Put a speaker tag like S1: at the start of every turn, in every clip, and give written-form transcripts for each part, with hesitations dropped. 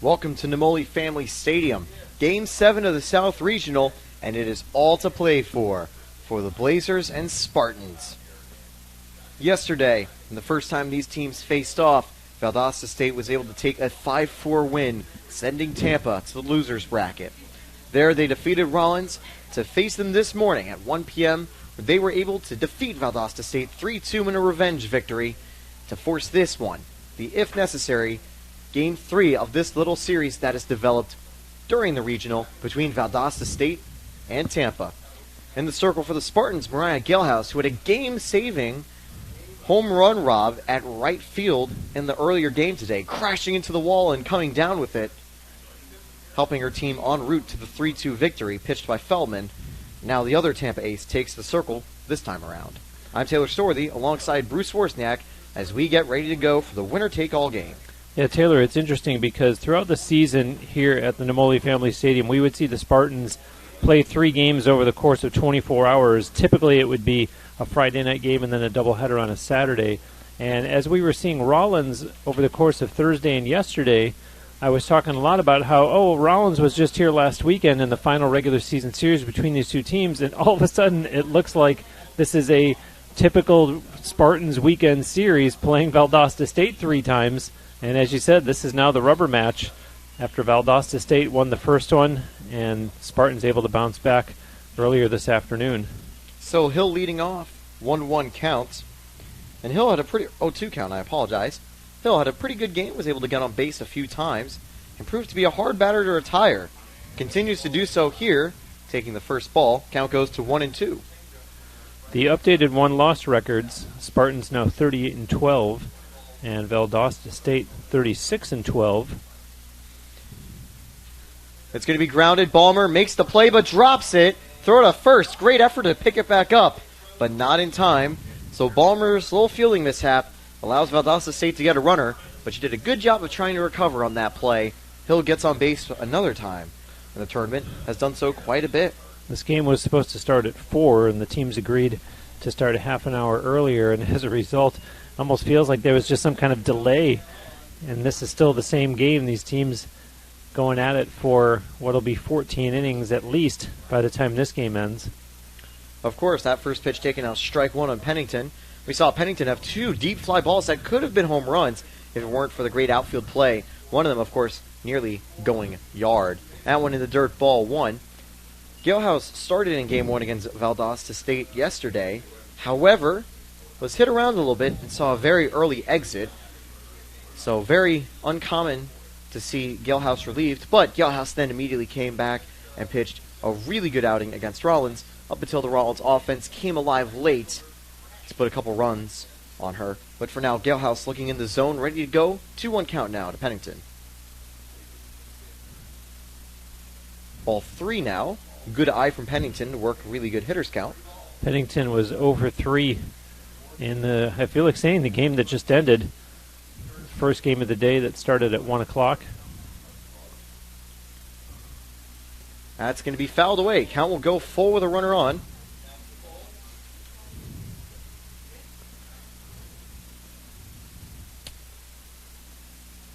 S1: Welcome to Nemoli Family Stadium, Game 7 of the South Regional, and it is all to play for the Blazers and Spartans. Yesterday, in the first time these teams faced off, Valdosta State was able to take a 5-4 win, sending Tampa to the losers bracket. There they defeated Rollins to face them this morning at 1 p.m., where they were able to defeat Valdosta State 3-2 in a revenge victory to force this one, the if necessary, Game 3 of this little series that is developed during the regional between Valdosta State and Tampa. In the circle for the Spartans, Mariah Galehouse, who had a game-saving home run rob at right field in the earlier game today, crashing into the wall and coming down with it, helping her team en route to the 3-2 victory pitched by Feldman. Now the other Tampa ace takes the circle this time around. I'm Taylor Storthy alongside Bruce Worsniak as we get ready to go for the winner-take-all game.
S2: Yeah, Taylor, it's interesting because throughout the season here at the Nemoli Family Stadium, we would see the Spartans play 3 games over the course of 24 hours. Typically it would be a Friday night game and then a doubleheader on a Saturday. And as we were seeing Rollins over the course of Thursday and yesterday, I was talking a lot about how, Rollins was just here last weekend in the final regular season series between these two teams, and all of a sudden it looks like this is a typical Spartans weekend series playing Valdosta State 3 times. And as you said, this is now the rubber match after Valdosta State won the first one and Spartans able to bounce back earlier this afternoon.
S1: So Hill leading off, 1-1 count. And Hill had a pretty, 0-2 count, I apologize. Hill had a pretty good game, was able to get on base a few times, and proved to be a hard batter to retire. Continues to do so here, taking the first ball. Count goes to 1-2.
S2: The updated one-loss records, Spartans now 38-12, and Valdosta State 36-12.
S1: It's going to be grounded. Ballmer makes the play but drops it. Throw it to first. Great effort to pick it back up, but not in time. So Ballmer's little fielding mishap allows Valdosta State to get a runner, but she did a good job of trying to recover on that play. Hill gets on base another time in the tournament, has done so quite a bit.
S2: This game was supposed to start at 4, and the teams agreed to start a half an hour earlier, and as a result, almost feels like there was just some kind of delay, and this is still the same game. These teams going at it for what'll be 14 innings at least by the time this game ends.
S1: Of course, that first pitch taken out, strike 1 on Pennington. We saw Pennington have 2 deep fly balls that could have been home runs if it weren't for the great outfield play. One of them, of course, nearly going yard. That one in the dirt, ball 1. Galehouse started in Game 1 against Valdosta State yesterday. However, was hit around a little bit and saw a very early exit. So very uncommon to see Galehouse relieved, but Galehouse then immediately came back and pitched a really good outing against Rollins up until the Rollins offense came alive late to put a couple runs on her. But for now, Galehouse looking in the zone, ready to go. 2-1 count now to Pennington. Ball 3 now. Good eye from Pennington to work a really good hitter's count.
S2: Pennington was over 3 in the, I feel like saying, the game that just ended. First game of the day that started at 1 o'clock.
S1: That's going to be fouled away. Count will go full with a runner on.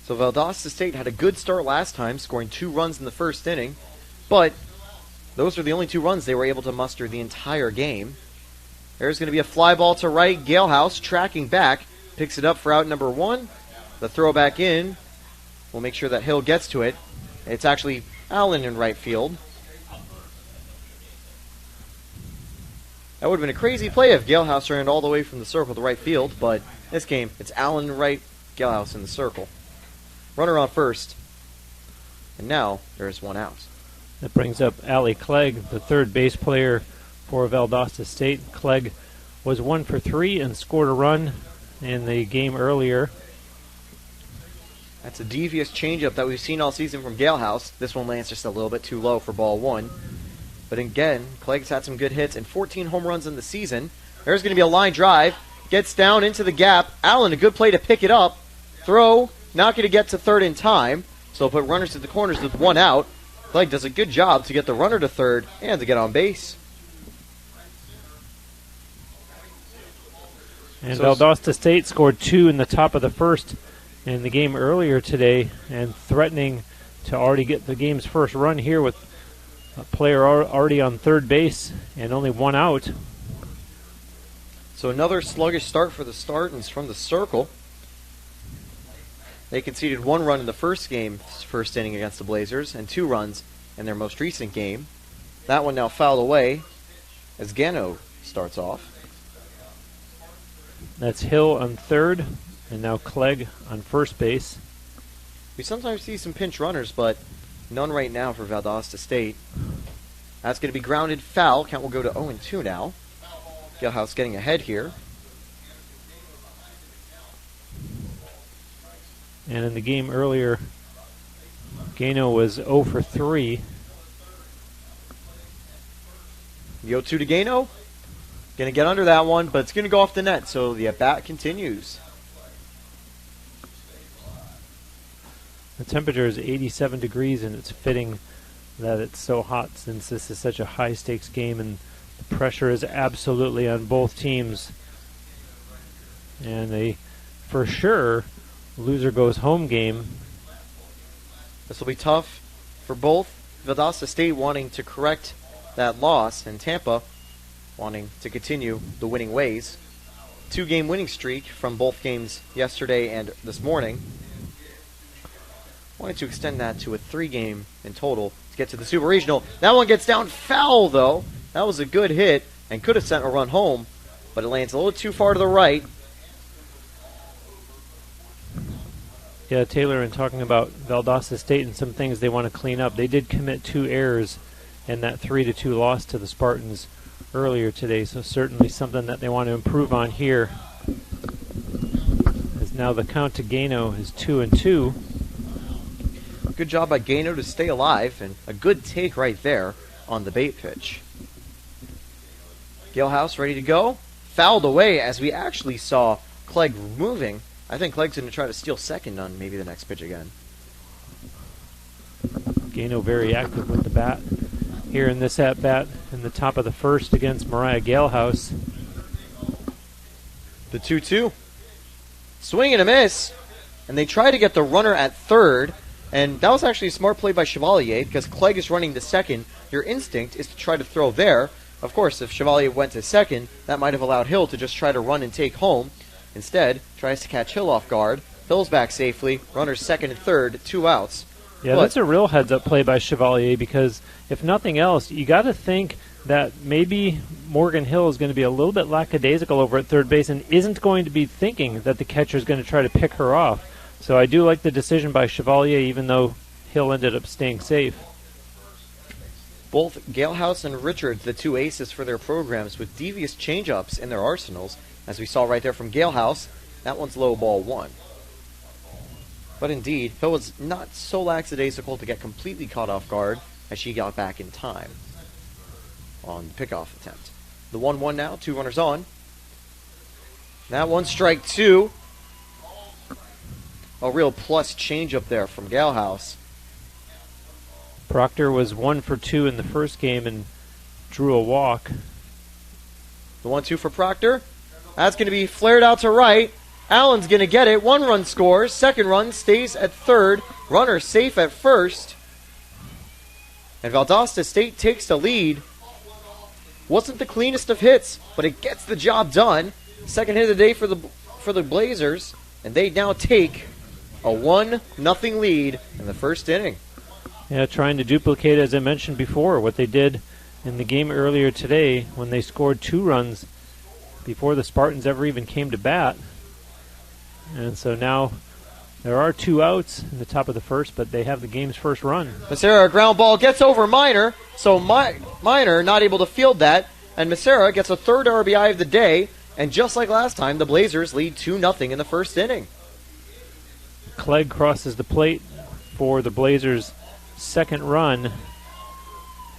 S1: So Valdosta State had a good start last time, scoring 2 runs in the first inning, but those are the only 2 runs they were able to muster the entire game. There's going to be a fly ball to right. Galehouse tracking back, picks it up for out number 1. The throw back in. We'll make sure that Hill gets to it. It's actually Allen in right field. That would have been a crazy play if Galehouse ran all the way from the circle to right field, but this game, it's Allen in right, Galehouse in the circle. Runner on first. And now there's 1 out.
S2: That brings up Allie Clegg, the third base player for Valdosta State. Clegg was 1 for 3 and scored a run in the game earlier.
S1: That's a devious changeup that we've seen all season from Galehouse. This one lands just a little bit too low for ball 1. But again, Clegg's had some good hits and 14 home runs in the season. There's going to be a line drive. Gets down into the gap. Allen, a good play to pick it up. Throw, not going to get to third in time. So put runners to the corners with 1 out. Clegg does a good job to get the runner to third and to get on base.
S2: And Valdosta State scored 2 in the top of the first in the game earlier today, and threatening to already get the game's first run here with a player already on third base and only one out.
S1: So another sluggish start for the Spartans from the circle. They conceded 1 run in the first inning against the Blazers, and 2 runs in their most recent game. That one now fouled away as Gano starts off.
S2: That's Hill on third, and now Clegg on first base.
S1: We sometimes see some pinch runners, but none right now for Valdosta State. That's going to be grounded foul. Count will go to 0-2 now. Galehouse getting ahead here.
S2: And in the game earlier, Gano was 0 for 3.
S1: The 0-2 to Gano. Going to get under that one, but it's going to go off the net, so the at-bat continues.
S2: The temperature is 87 degrees, and it's fitting that it's so hot since this is such a high-stakes game, and the pressure is absolutely on both teams. And a, for sure, loser goes home game.
S1: This will be tough for both. Valdosta State wanting to correct that loss, and Tampa wanting to continue the winning ways. 2-game winning streak from both games yesterday and this morning. Wanted to extend that to a 3-game in total to get to the Super Regional. That one gets down foul, though. That was a good hit and could have sent a run home, but it lands a little too far to the right.
S2: Yeah, Taylor, in talking about Valdosta State and some things they want to clean up, they did commit 2 errors in that 3-2 loss to the Spartans earlier today, so certainly something that they want to improve on here. As now the count to Gano is 2-2.
S1: Good job by Gano to stay alive, and a good take right there on the bait pitch. Galehouse ready to go. Fouled away as we actually saw Clegg moving. I think Clegg's going to try to steal second on maybe the next pitch again.
S2: Gano very active with the bat here in this at-bat in the top of the first against Mariah Galehouse.
S1: The 2-2. Swing and a miss. And they try to get the runner at third. And that was actually a smart play by Chevalier because Clegg is running to second. Your instinct is to try to throw there. Of course, if Chevalier went to second, that might have allowed Hill to just try to run and take home. Instead, tries to catch Hill off guard. Hill's back safely. Runners second and third, 2 outs.
S2: Yeah, that's a real heads-up play by Chevalier because, if nothing else, you got to think that maybe Morgan Hill is going to be a little bit lackadaisical over at third base and isn't going to be thinking that the catcher is going to try to pick her off. So I do like the decision by Chevalier, even though Hill ended up staying safe.
S1: Both Galehouse and Richards, the 2 aces for their programs, with devious change-ups in their arsenals, as we saw right there from Galehouse. That one's low ball 1. But indeed, Hill was not so lackadaisical to get completely caught off guard as she got back in time on the pickoff attempt. The 1-1 now, 2 runners on. That one, strike 2. A real plus change-up there from Galehouse.
S2: Proctor was 1 for 2 in the first game and drew a walk.
S1: The 1-2 for Proctor. That's going to be flared out to right. Allen's going to get it. 1 run scores. 2nd run stays at 3rd. Runner safe at 1st. And Valdosta State takes the lead. Wasn't the cleanest of hits, but it gets the job done. 2nd hit of the day for the Blazers. And they now take a 1-0 lead in the first inning.
S2: Yeah, trying to duplicate, as I mentioned before, what they did in the game earlier today when they scored 2 runs before the Spartans ever even came to bat. And so now there are 2 outs in the top of the first, but they have the game's first run.
S1: Becerra, ground ball, gets over Minor, so Minor not able to field that, and Becerra gets a 3rd RBI of the day, and just like last time, the Blazers lead 2-0 in the first inning.
S2: Clegg crosses the plate for the Blazers' 2nd run.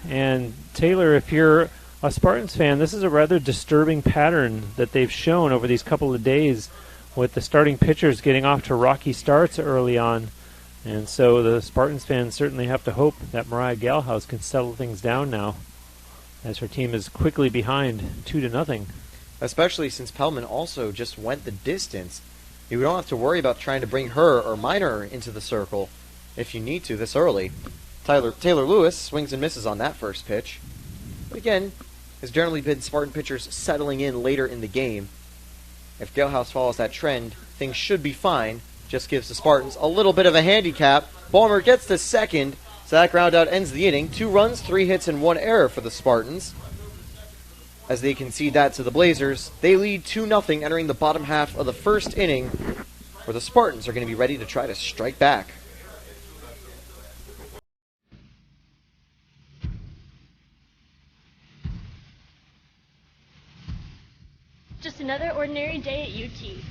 S2: And Taylor, if you're a Spartans fan, this is a rather disturbing pattern that they've shown over these couple of days with the starting pitchers getting off to rocky starts early on. And so the Spartans fans certainly have to hope that Mariah Galehouse can settle things down now as her team is quickly behind 2-0.
S1: Especially since Pellman also just went the distance. You don't have to worry about trying to bring her or Minor into the circle. if you need to this early. Taylor Lewis swings and misses on that first pitch. But again, has generally been Spartan pitchers settling in later in the game. If Galehouse follows that trend, things should be fine. Just gives the Spartans a little bit of a handicap. Ballmer gets to second, so that ground out ends the inning. 2 runs, 3 hits, and 1 error for the Spartans. As they concede that to the Blazers, they lead 2-0 entering the bottom half of the first inning, where the Spartans are going to be ready to try to strike back.
S3: Just another ordinary day at UT.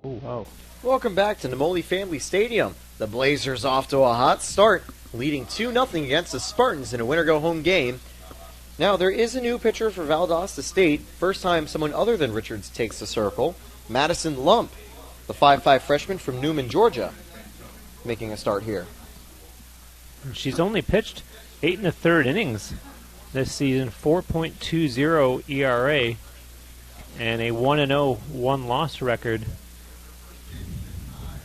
S2: Oh, wow.
S1: Welcome back to Nemoli Family Stadium. The Blazers off to a hot start, leading 2-0 against the Spartans in a winner-go-home game. Now, there is a new pitcher for Valdosta State. First time someone other than Richards takes the circle. Madison Lump, the 5'5 freshman from Newman, Georgia, making a start here.
S2: She's only pitched 8 1/3 innings this season, 4.20 ERA, and a 1-0 one-loss record.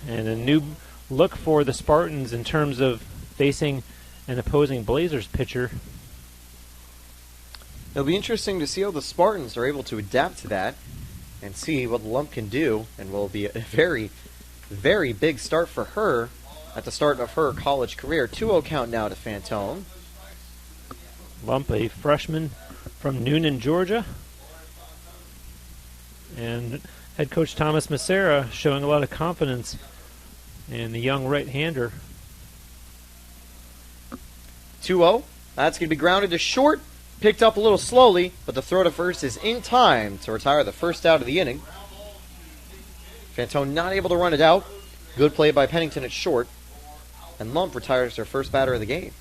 S2: And a new look for the Spartans in terms of facing an opposing Blazers pitcher.
S1: It'll be interesting to see how the Spartans are able to adapt to that and see what Lump can do, and will be a very, very big start for her at the start of her college career. 2-0 count now to Fantone.
S2: Lump, a freshman from Newnan, Georgia. And head coach Thomas Macera showing a lot of confidence in the young right-hander.
S1: 2-0. That's going to be grounded to short. Picked up a little slowly, but the throw to first is in time to retire the first out of the inning. Fantone not able to run it out. Good play by Pennington at short. And Lump retires their first batter of the game.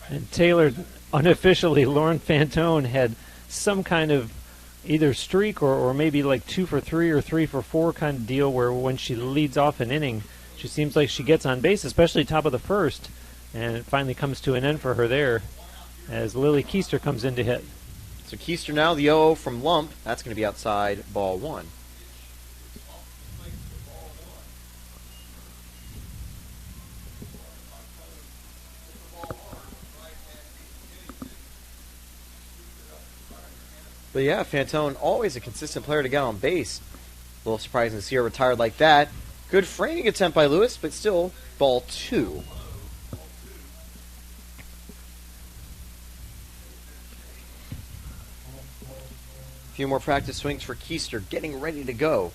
S2: And Taylor, unofficially, Lauren Fantone had some kind of either streak or maybe like 2 for 3 or 3 for 4 kind of deal where when she leads off an inning, she seems like she gets on base, especially top of the first, and it finally comes to an end for her there as Lily Keister comes in to hit.
S1: So Keister now, the 0-0 from Lump. That's going to be outside ball 1. But yeah, Fantone, always a consistent player to get on base. A little surprising to see her retired like that. Good framing attempt by Lewis, but still ball 2. A few more practice swings for Keister, getting ready to go.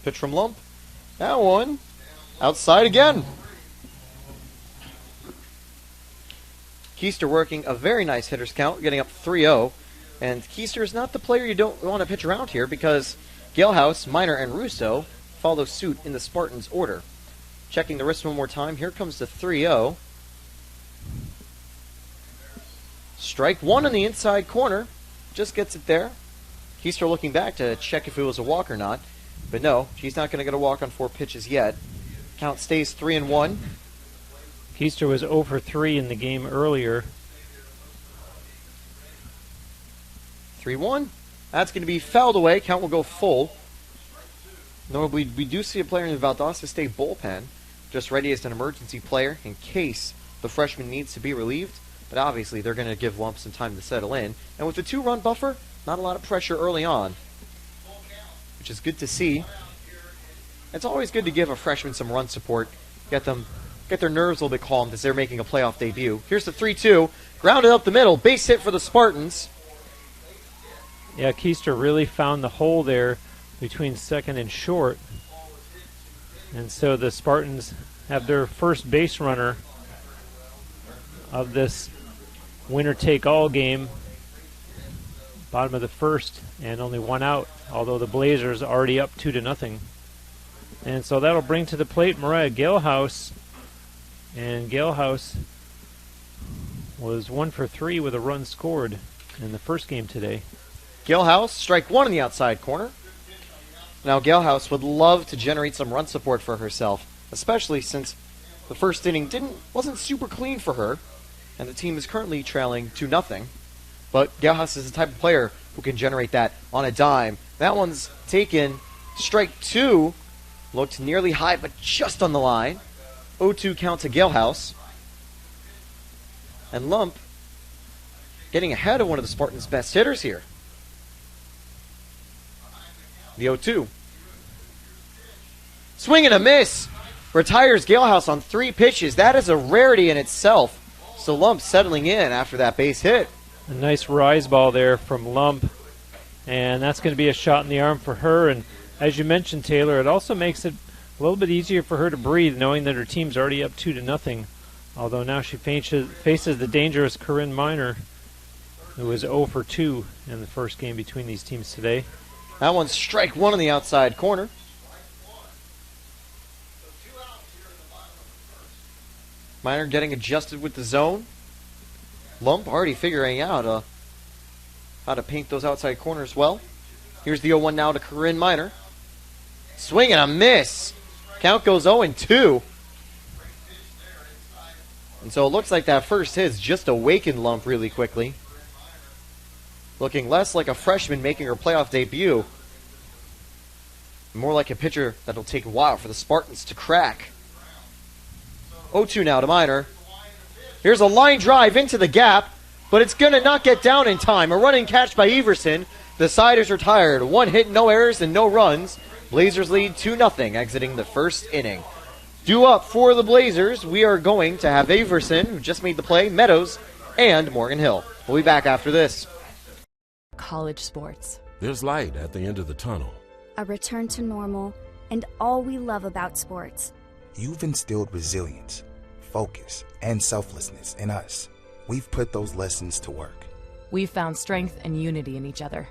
S1: Pitch from Lump. That one outside again. Keister working a very nice hitter's count, getting up 3-0. And Keister is not the player you don't want to pitch around here because Galehouse, Miner, and Russo follow suit in the Spartans' order. Checking the wrist one more time. Here comes the 3-0. Strike 1 on the inside corner. Just gets it there. Keister looking back to check if it was a walk or not. But no, she's not going to get a walk on 4 pitches yet. Count stays 3-1.
S2: Keister was 0 for 3 in the game earlier.
S1: 3-1. That's going to be fouled away. Count will go full. Notably, we do see a player in the Valdosta State bullpen just ready as an emergency player in case the freshman needs to be relieved. But obviously, they're going to give Lump some time to settle in. And with the 2-run buffer, not a lot of pressure early on. which is good to see. It's always good to give a freshman some run support, get their nerves a little bit calmed as they're making a playoff debut. Here's the 3-2, grounded up the middle, base hit for the Spartans.
S2: Yeah, Keister really found the hole there between second and short. And so the Spartans have their first base runner of this winner-take-all game. Bottom of the first, and only one out, although the Blazers are already up 2-0. And so that'll bring to the plate Mariah Galehouse. And Galehouse was 1 for 3 with a run scored in the first game today.
S1: Galehouse, strike one in the outside corner. Now Galehouse would love to generate some run support for herself, especially since the first inning wasn't super clean for her, and the team is currently trailing 2-0. But Galehouse is the type of player who can generate that on a dime. That one's taken. Strike two. Looked nearly high, but just on the line. 0-2 count to Galehouse. And Lump getting ahead of one of the Spartans' best hitters here. The 0-2. Swing and a miss. Retires Galehouse on 3 pitches. That is a rarity in itself. So Lump settling in after that base hit.
S2: A nice rise ball there from Lump. And that's going to be a shot in the arm for her. And as you mentioned, Taylor, it also makes it a little bit easier for her to breathe, knowing that her team's already up 2-0. Although now she faces the dangerous Corinne Miner, who was 0 for 2 in the first game between these teams today.
S1: That one's strike one in the outside corner. Miner getting adjusted with the zone. Lump already figuring out how to paint those outside corners well. Here's the 0-1 now to Corinne Miner. Swing and a miss. Count goes 0-2. And so it looks like that first hit's just awakened Lump really quickly. Looking less like a freshman making her playoff debut. More like a pitcher that'll take a while for the Spartans to crack. 0-2 now to Miner. Here's a line drive into the gap, but it's going to not get down in time. A running catch by Everson. The side is retired. 1 hit, no errors, and no runs. Blazers lead 2-0 exiting the first inning. Due up for the Blazers, we are going to have Everson, who just made the play, Meadows, and Morgan Hill. We'll be back after this.
S4: College sports.
S5: There's light at the end of the tunnel.
S6: A return to normal, and all we love about sports.
S7: You've instilled resilience, focus, and selflessness in us. We've put those lessons to work.
S4: We've found strength and unity in each other.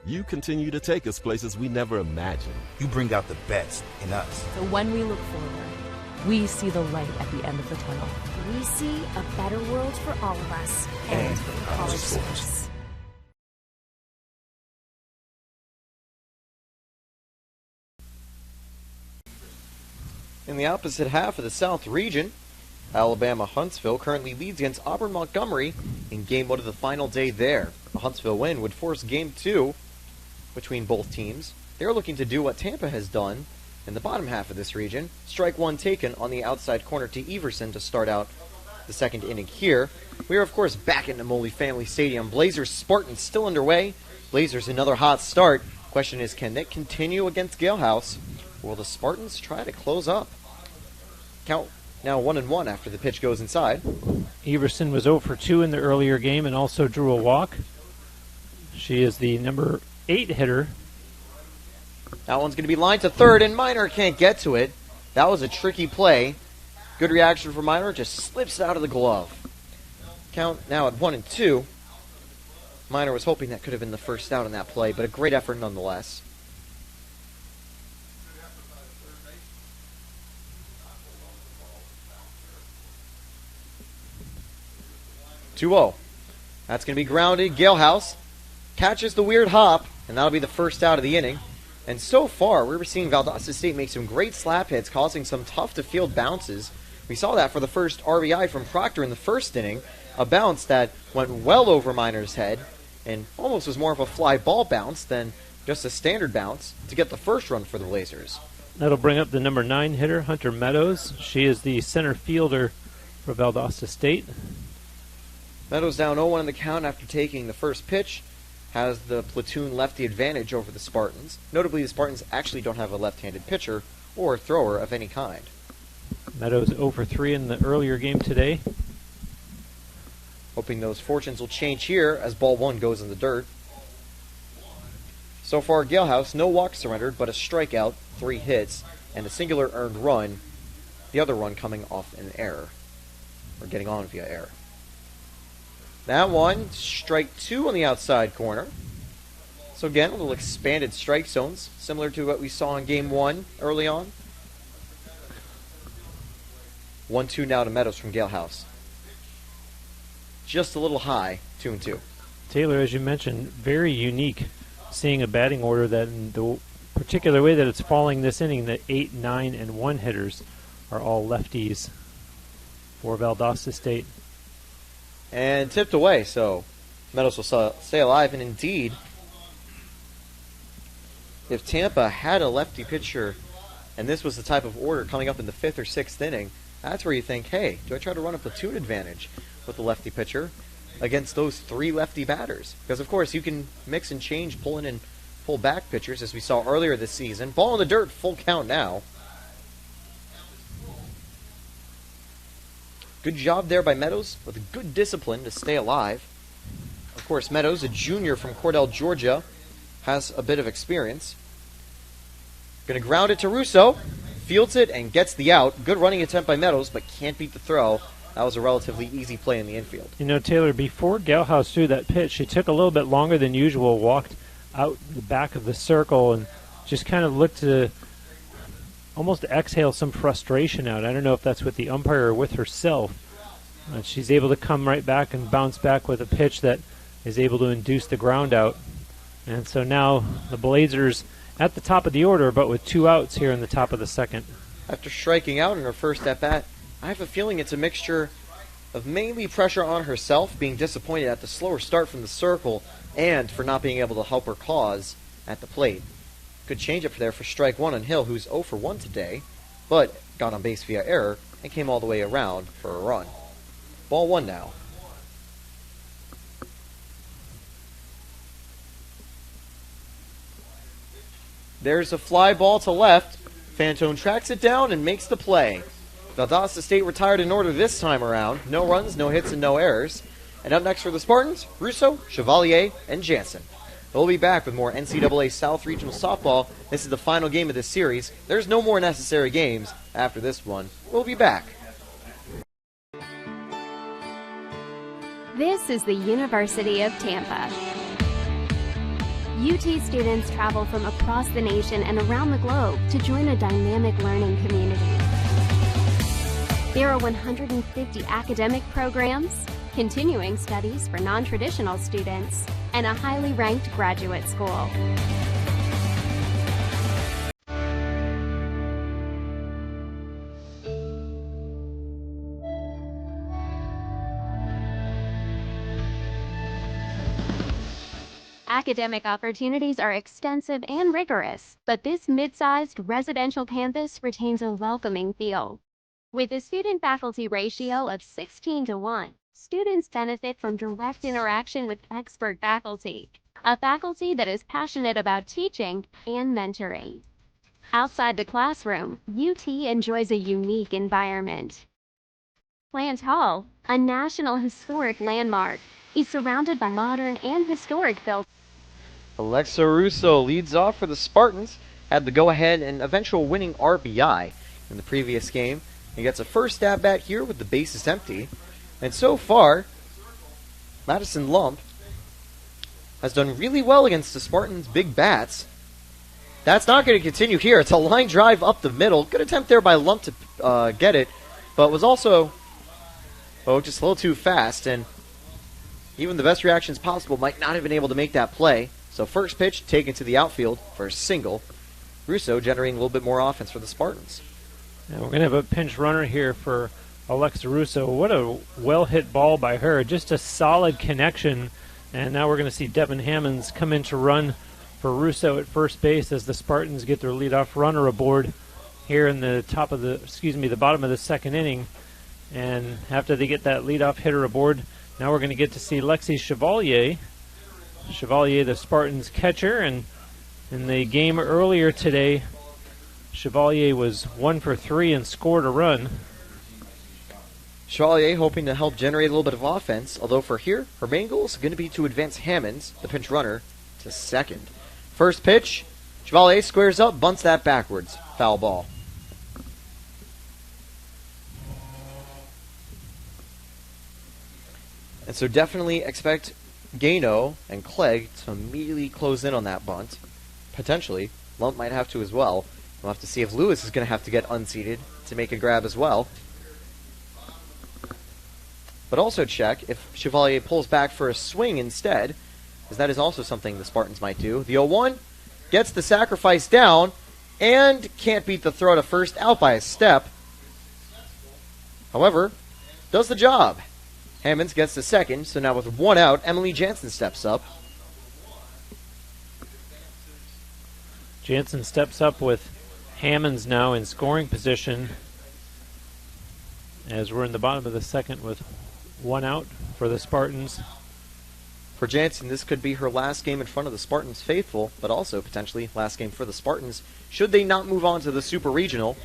S5: You continue to take us places we never imagined.
S7: You bring out the best in us.
S4: So when we look forward, we see the light at the end of the tunnel.
S6: We see a better world for all of us and for college sports.
S1: In the opposite half of the South region, Alabama Huntsville currently leads against Auburn Montgomery in game 1 of the final day there. A Huntsville win would force game 2 between both teams. They're looking to do what Tampa has done in the bottom half of this region. Strike one taken on the outside corner to Everson to start out the second inning here. We are, of course, back at Namoli Family Stadium. Blazers Spartans still underway. Blazers another hot start. Question is, can they continue against Galehouse? Or will the Spartans try to close up? Count now 1-1 after the pitch goes inside.
S2: Everson was 0 for 2 in the earlier game and also drew a walk. She is the number 8 hitter.
S1: That one's going to be lined to third, and Miner can't get to it. That was a tricky play. Good reaction for Miner, just slips out of the glove. Count now at 1-2. Miner was hoping that could have been the first out on that play, but a great effort nonetheless. That's going to be grounded. Galehouse catches the weird hop, and that'll be the first out of the inning. And so far, we were seeing Valdosta State make some great slap hits, causing some tough-to-field bounces. We saw that for the first RBI from Proctor in the first inning, a bounce that went well over Miner's head and almost was more of a fly ball bounce than just a standard bounce to get the first run for the Blazers.
S2: That'll bring up the number 9 hitter, Hunter Meadows. She is the center fielder for Valdosta State.
S1: Meadows down 0-1 in the count after taking the first pitch. has the platoon lefty advantage over the Spartans. Notably, the Spartans actually don't have a left-handed pitcher or thrower of any kind.
S2: Meadows 0 for 3 in the earlier game today.
S1: Hoping those fortunes will change here as ball 1 goes in the dirt. So far, Galehouse, no walks surrendered, but a strikeout, 3 hits, and a singular earned run. The other run coming off an error, or getting on via error. That one, strike 2 on the outside corner. So again, a little expanded strike zones, similar to what we saw in Game 1 early on. 1-2 now to Meadows from Galehouse. Just a little high, 2-2.
S2: Taylor, as you mentioned, very unique seeing a batting order that in the particular way that it's falling this inning, the 8, 9, and 1 hitters are all lefties for Valdosta State.
S1: And tipped away, so Meadows will stay alive. And indeed, if Tampa had a lefty pitcher and this was the type of order coming up in the 5th or 6th inning, that's where you think, hey, do I try to run a platoon advantage with the lefty pitcher against those 3 lefty batters? Because, of course, you can mix and change, pull in and pull back pitchers, as we saw earlier this season. Ball in the dirt, full count now. Good job there by Meadows with good discipline to stay alive. Of course, Meadows, a junior from Cordell, Georgia, has a bit of experience. Going to ground it to Russo. Fields it and gets the out. Good running attempt by Meadows, but can't beat the throw. That was a relatively easy play in the infield.
S2: You know, Taylor, before Galehouse threw that pitch, she took a little bit longer than usual, walked out the back of the circle, and just kind of looked to almost exhale some frustration out. I don't know if that's with the umpire or with herself. She's able to come right back and bounce back with a pitch that is able to induce the ground out. And so now the Blazers at the top of the order, but with 2 outs here in the top of the 2nd.
S1: After striking out in her first at-bat, I have a feeling it's a mixture of mainly pressure on herself, being disappointed at the slower start from the circle, and for not being able to help her cause at the plate. Good changeup there for strike 1 on Hill, who's 0 for 1 today, but got on base via error and came all the way around for a run. Ball 1 now. There's a fly ball to left. Fantone tracks it down and makes the play. Valdosta State retired in order this time around. No runs, no hits, and no errors. And up next for the Spartans, Russo, Chevalier, and Jansen. We'll be back with more NCAA South Regional Softball. This is the final game of this series. There's no more necessary games after this one. We'll be back.
S6: This is the University of Tampa. UT students travel from across the nation and around the globe to join a dynamic learning community. There are 150 academic programs, continuing studies for non-traditional students, and a highly ranked graduate school. Academic opportunities are extensive and rigorous, but this mid-sized residential campus retains a welcoming feel. With a student-faculty ratio of 16:1, students benefit from direct interaction with expert faculty, a faculty that is passionate about teaching and mentoring. Outside the classroom, UT enjoys a unique environment. Plant Hall, a National Historic Landmark, is surrounded by modern and historic buildings.
S1: Alexa Russo leads off for the Spartans, had the go-ahead and eventual winning RBI in the previous game. He gets a first at-bat here with the bases empty. And so far, Madison Lump has done really well against the Spartans' big bats. That's not going to continue here. It's a line drive up the middle. Good attempt there by Lump to get it, but was also just a little too fast, and even the best reactions possible might not have been able to make that play. So first pitch taken to the outfield for a single. Russo generating a little bit more offense for the Spartans.
S2: Now we're going to have a pinch runner here for Alexa Russo. What a well-hit ball by her. Just a solid connection. And now we're going to see Devin Hammonds come in to run for Russo at first base as the Spartans get their leadoff runner aboard here in the the bottom of the 2nd inning. And after they get that leadoff hitter aboard, now we're going to get to see Lexi Chevalier Chevalier, the Spartans catcher, and in the game earlier today, Chevalier was 1 for 3 and scored a run.
S1: Chevalier hoping to help generate a little bit of offense, although for here, her main goal is going to be to advance Hammonds, the pinch runner, to second. First pitch, Chevalier squares up, bunts that backwards. Foul ball. And so definitely expect Gano and Clegg to immediately close in on that bunt. Potentially. Lump might have to as well. We'll have to see if Lewis is going to have to get unseated to make a grab as well. But also check if Chevalier pulls back for a swing instead, because that is also something the Spartans might do. The 0-1 gets the sacrifice down and can't beat the throw to first, out by a step. However, does the job. Hammonds gets to second, so now with 1 out, Emily Jansen steps up.
S2: Jansen steps up with Hammonds now in scoring position as we're in the bottom of the second with 1 out for the Spartans.
S1: For Jansen, this could be her last game in front of the Spartans faithful, but also potentially last game for the Spartans should they not move on to the Super Regional.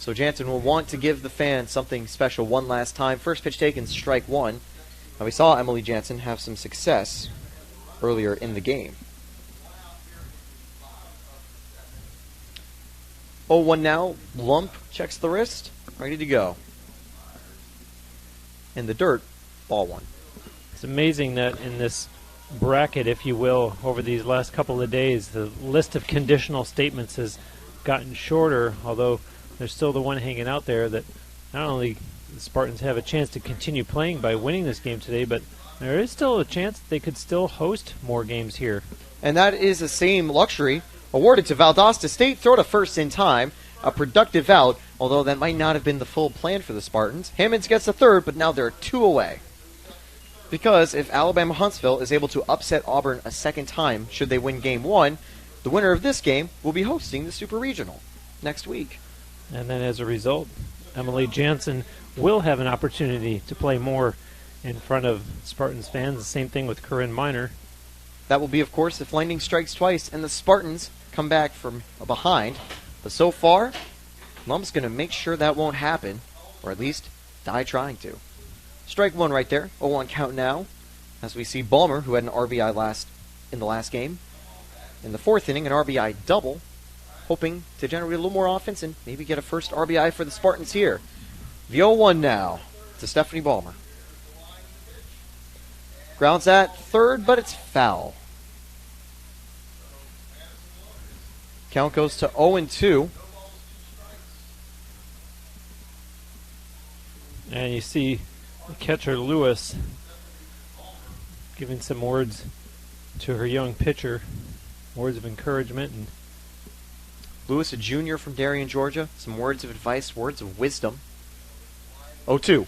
S1: So Jansen will want to give the fans something special one last time. First pitch taken, strike 1. Now we saw Emily Jansen have some success earlier in the game. 0-1 now. Lump checks the wrist. Ready to go. In the dirt, ball 1.
S2: It's amazing that in this bracket, if you will, over these last couple of days, the list of conditional statements has gotten shorter, although there's still the one hanging out there that not only the Spartans have a chance to continue playing by winning this game today, but there is still a chance they could still host more games here.
S1: And that is the same luxury awarded to Valdosta State. Throw to first in time. A productive out, although that might not have been the full plan for the Spartans. Hammonds gets the third, but now they're 2 away. Because if Alabama Huntsville is able to upset Auburn a second time should they win Game 1, the winner of this game will be hosting the Super Regional next week.
S2: And then as a result, Emily Jansen will have an opportunity to play more in front of Spartans fans. The same thing with Corinne Miner.
S1: That will be, of course, if lightning strikes twice and the Spartans come back from behind. But so far, Lump's going to make sure that won't happen, or at least die trying to. Strike 1 right there. 0-1 count now. As we see Balmer, who had an RBI in the last game. In the 4th inning, an RBI double, hoping to generate a little more offense and maybe get a first RBI for the Spartans here. The 0-1 now to Stephanie Balmer. Grounds at third, but it's foul. Count goes to 0-2.
S2: And you see the catcher Lewis giving some words to her young pitcher, words of encouragement. And
S1: Lewis, a junior from Darien, Georgia, some words of advice, words of wisdom. 0-2.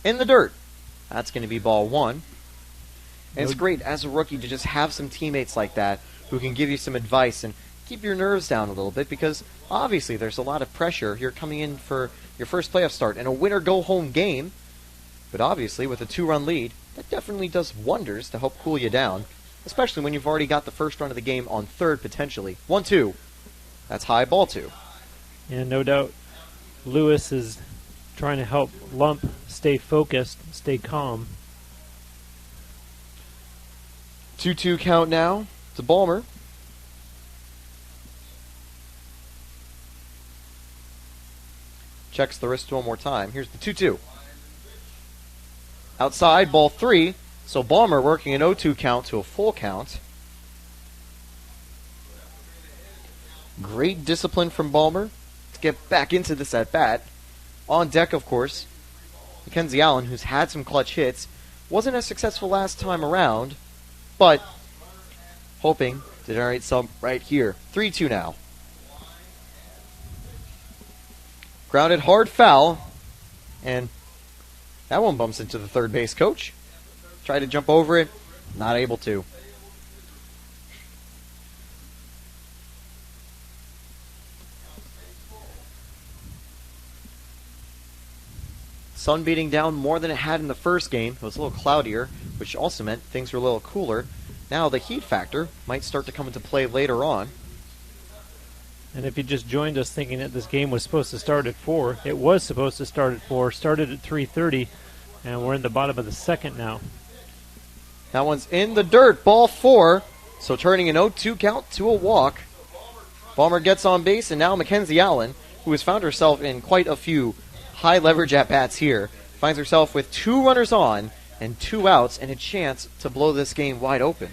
S1: In the dirt. That's going to be ball 1. And it's great as a rookie to just have some teammates like that who can give you some advice and keep your nerves down a little bit, because obviously there's a lot of pressure. You're coming in for your first playoff start and a winner-go-home game. But obviously with a 2-run lead, that definitely does wonders to help cool you down, especially when you've already got the first run of the game on third potentially. 1-2. That's high, ball 2.
S2: And no doubt Lewis is trying to help Lump stay focused, stay calm.
S1: 2-2 count now to Balmer. Checks the wrist one more time. Here's the 2-2. Outside, ball 3. So Balmer working an 0-2 count to a full count. Great discipline from Balmer to get back into this at-bat. On deck, of course, Mackenzie Allen, who's had some clutch hits. Wasn't as successful last time around, but hoping to generate some right here. 3-2 now. Grounded hard foul, and that one bumps into the third base coach. Tried to jump over it, not able to. Sun beating down more than it had in the first game. It was a little cloudier. which also meant things were a little cooler. Now the heat factor might start to come into play later on.
S2: And if you just joined us thinking that this game was supposed to start at 4, it was supposed to start at 4, started at 3:30, and we're in the bottom of the second now.
S1: That one's in the dirt, ball 4, so turning an 0-2 count to a walk. Balmer gets on base, and now Mackenzie Allen, who has found herself in quite a few high leverage at-bats here, finds herself with 2 runners on and 2 outs and a chance to blow this game wide open.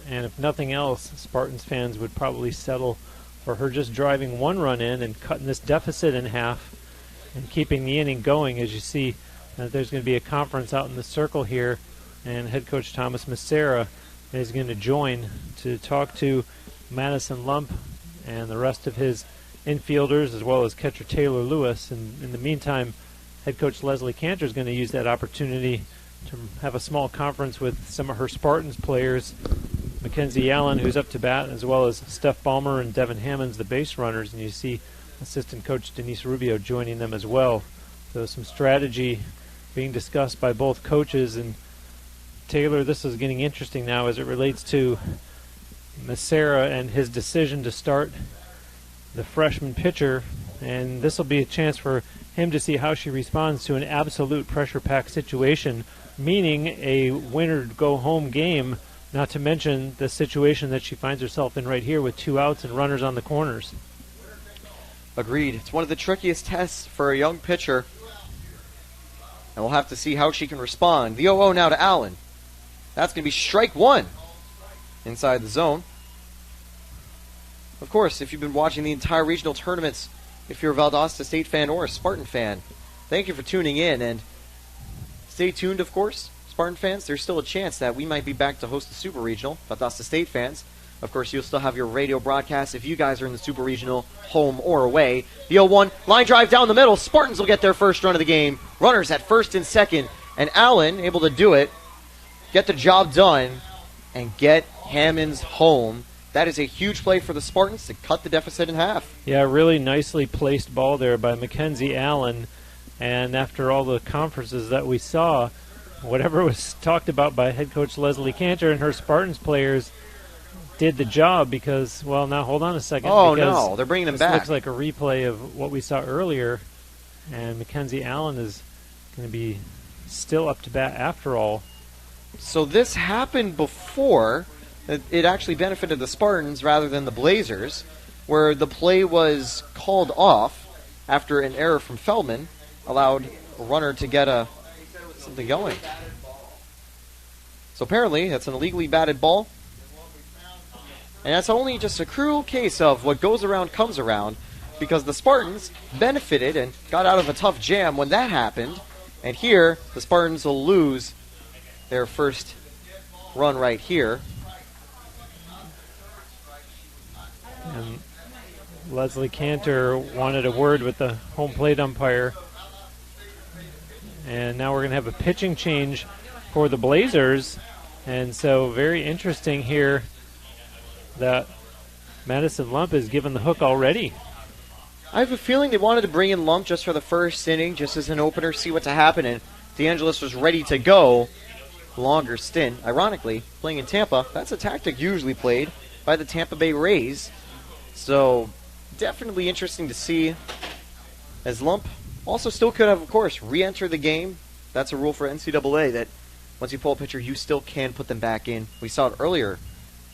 S2: And if nothing else, Spartans fans would probably settle for her just driving 1 run in and cutting this deficit in half and keeping the inning going. As you see, there's going to be a conference out in the circle here, and head coach Thomas Macera is going to join to talk to Madison Lump and the rest of his infielders, as well as catcher Taylor Lewis. And in the meantime, head coach Leslie Cantor is going to use that opportunity to have a small conference with some of her Spartans players, Mackenzie Allen, who's up to bat, as well as Steph Balmer and Devin Hammonds, the base runners. And you see assistant coach Denise Rubio joining them as well. So some strategy being discussed by both coaches. And Taylor, this is getting interesting now as it relates to Macera and his decision to start the freshman pitcher, and this will be a chance for him to see how she responds to an absolute pressure-packed situation, meaning a winner-go-home game, not to mention the situation that she finds herself in right here with 2 outs and runners on the corners.
S1: Agreed. It's one of the trickiest tests for a young pitcher, and we'll have to see how she can respond. The 0-0 now to Allen. That's going to be strike 1 inside the zone. Of course, if you've been watching the entire regional tournaments, if you're a Valdosta State fan or a Spartan fan, thank you for tuning in, and stay tuned, of course, Spartan fans. There's still a chance that we might be back to host the Super Regional. Valdosta State fans, of course, you'll still have your radio broadcast if you guys are in the Super Regional, home or away. The 0-1, line drive down the middle. Spartans will get their first run of the game. Runners at first and second, and Allen able to do it, get the job done, and get Hammonds home. That is a huge play for the Spartans to cut the deficit in half.
S2: Yeah, really nicely placed ball there by Mackenzie Allen. And after all the conferences that we saw, whatever was talked about by head coach Leslie Cantor and her Spartans players did the job because, well, now hold on a second.
S1: Oh, no, they're bringing him back.
S2: This looks like a replay of what we saw earlier. And Mackenzie Allen is going to be still up to bat after all.
S1: So this happened before. It actually benefited the Spartans rather than the Blazers, where the play was called off after an error from Feldman allowed a runner to get something going. So apparently that's an illegally batted ball. And that's only just a cruel case of what goes around comes around, because the Spartans benefited and got out of a tough jam when that happened. And here, the Spartans will lose their first run right here.
S2: And Leslie Cantor wanted a word with the home plate umpire. And now we're going to have a pitching change for the Blazers. And so very interesting here that Madison Lump is given the hook already.
S1: I have a feeling they wanted to bring in Lump just for the first inning, just as an opener, see what's happening. And DeAngelis was ready to go. Longer stint. Ironically, playing in Tampa, that's a tactic usually played by the Tampa Bay Rays. So definitely interesting to see, as Lump also still could have, of course, re-entered the game. That's a rule for NCAA that once you pull a pitcher, you still can put them back in. We saw it earlier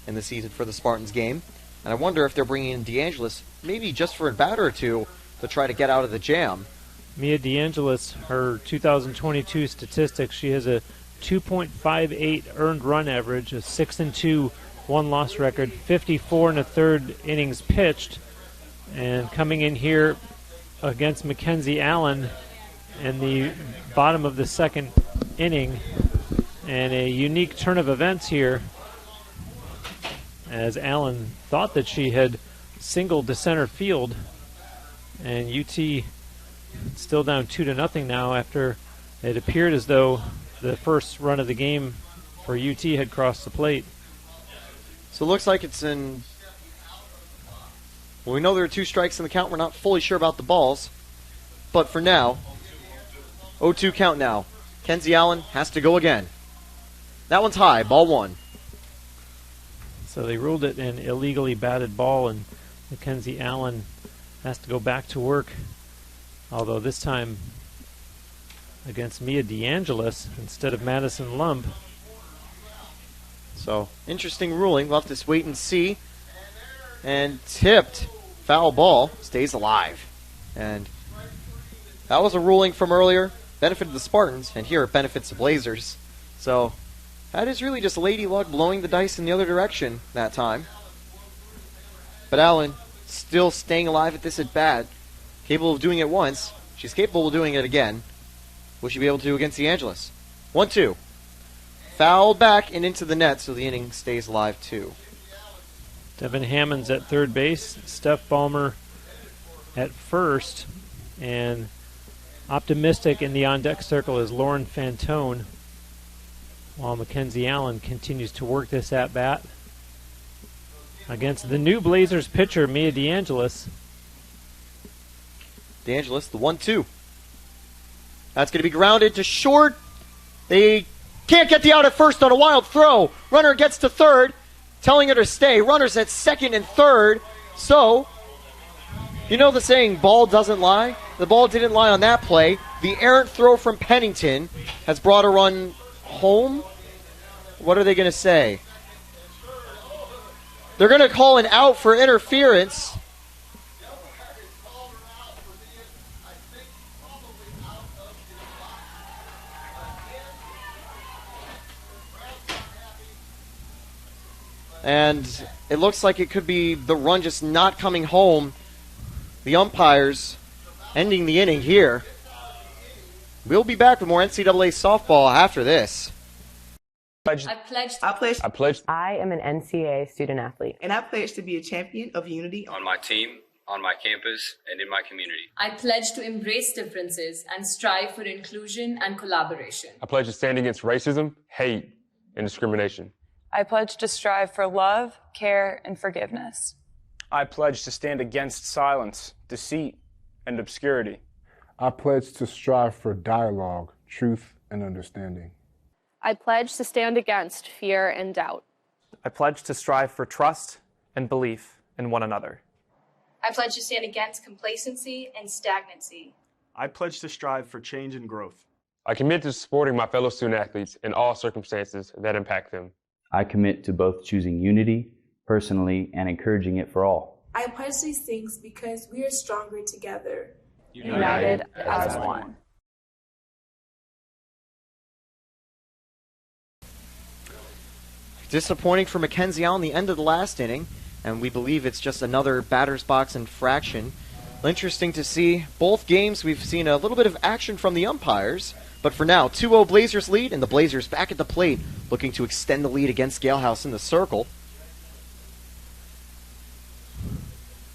S1: in the season for the Spartans game. And I wonder if they're bringing in DeAngelis, maybe just for a batter or two, to try to get out of the jam.
S2: Mia DeAngelis, her 2022 statistics, she has a 2.58 earned run average, a 6-2 one-loss record, 54 and a third innings pitched, and coming in here against Mackenzie Allen in the bottom of the second inning, and a unique turn of events here as Allen thought that she had singled to center field, and UT still down 2-0 now after it appeared as though the first run of the game for UT had crossed the plate.
S1: So it looks like it's in... Well, we know there are 2 strikes in the count. We're not fully sure about the balls. But for now, 0-2 count now. Kenzie Allen has to go again. That one's high, ball 1.
S2: So they ruled it an illegally batted ball, and Mackenzie Allen has to go back to work, although this time against Mia DeAngelis instead of Madison Lumb.
S1: So, interesting ruling. We'll have to wait and see. And tipped. Foul ball. Stays alive. And that was a ruling from earlier. Benefited the Spartans, and here it benefits the Blazers. So, that is really just Lady Luck blowing the dice in the other direction that time. But Allen still staying alive at this at bat. Capable of doing it once. She's capable of doing it again. Will she be able to do against DeAngelis? 1-2. Fouled back and into the net, so the inning stays alive too.
S2: Devin Hammonds at third base, Steph Ballmer at first, and optimistic in the on-deck circle is Lauren Fantone, while Mackenzie Allen continues to work this at-bat against the new Blazers pitcher, Mia DeAngelis.
S1: DeAngelis, the 1-2. That's going to be grounded to short. They can't get the out at first on a wild throw. Runner gets to third, telling her to stay. Runners at second and third. So, you know the saying, ball doesn't lie? The ball didn't lie on that play. The errant throw from Pennington has brought a run home. What are they going to say? They're going to call an out for interference. And it looks like it could be the run just not coming home. The umpires ending the inning here. We'll be back with more NCAA softball after this.
S8: I pledged.
S9: I am an NCAA student athlete.
S8: And I pledge to be a champion of unity
S10: on my team, on my campus, and in my community.
S11: I pledge to embrace differences and strive for inclusion and collaboration.
S12: I pledge to stand against racism, hate, and discrimination.
S13: I pledge to strive for love, care, and forgiveness.
S14: I pledge to stand against silence, deceit, and obscurity.
S15: I pledge to strive for dialogue, truth, and understanding.
S16: I pledge to stand against fear and doubt.
S17: I pledge to strive for trust and belief in one another.
S18: I pledge to stand against complacency and stagnancy.
S19: I pledge to strive for change and growth.
S12: I commit to supporting my fellow student athletes in all circumstances that impact them.
S20: I commit to both choosing unity personally and encouraging it for all.
S21: I pledge these things because we are stronger together.
S13: United as one.
S1: Disappointing for Mackenzie Allen the end of the last inning, and we believe it's just another batter's box infraction. Interesting to see. Both games we've seen a little bit of action from the umpires, but for now, 2-0 Blazers lead, and the Blazers back at the plate, looking to extend the lead against Galehouse in the circle.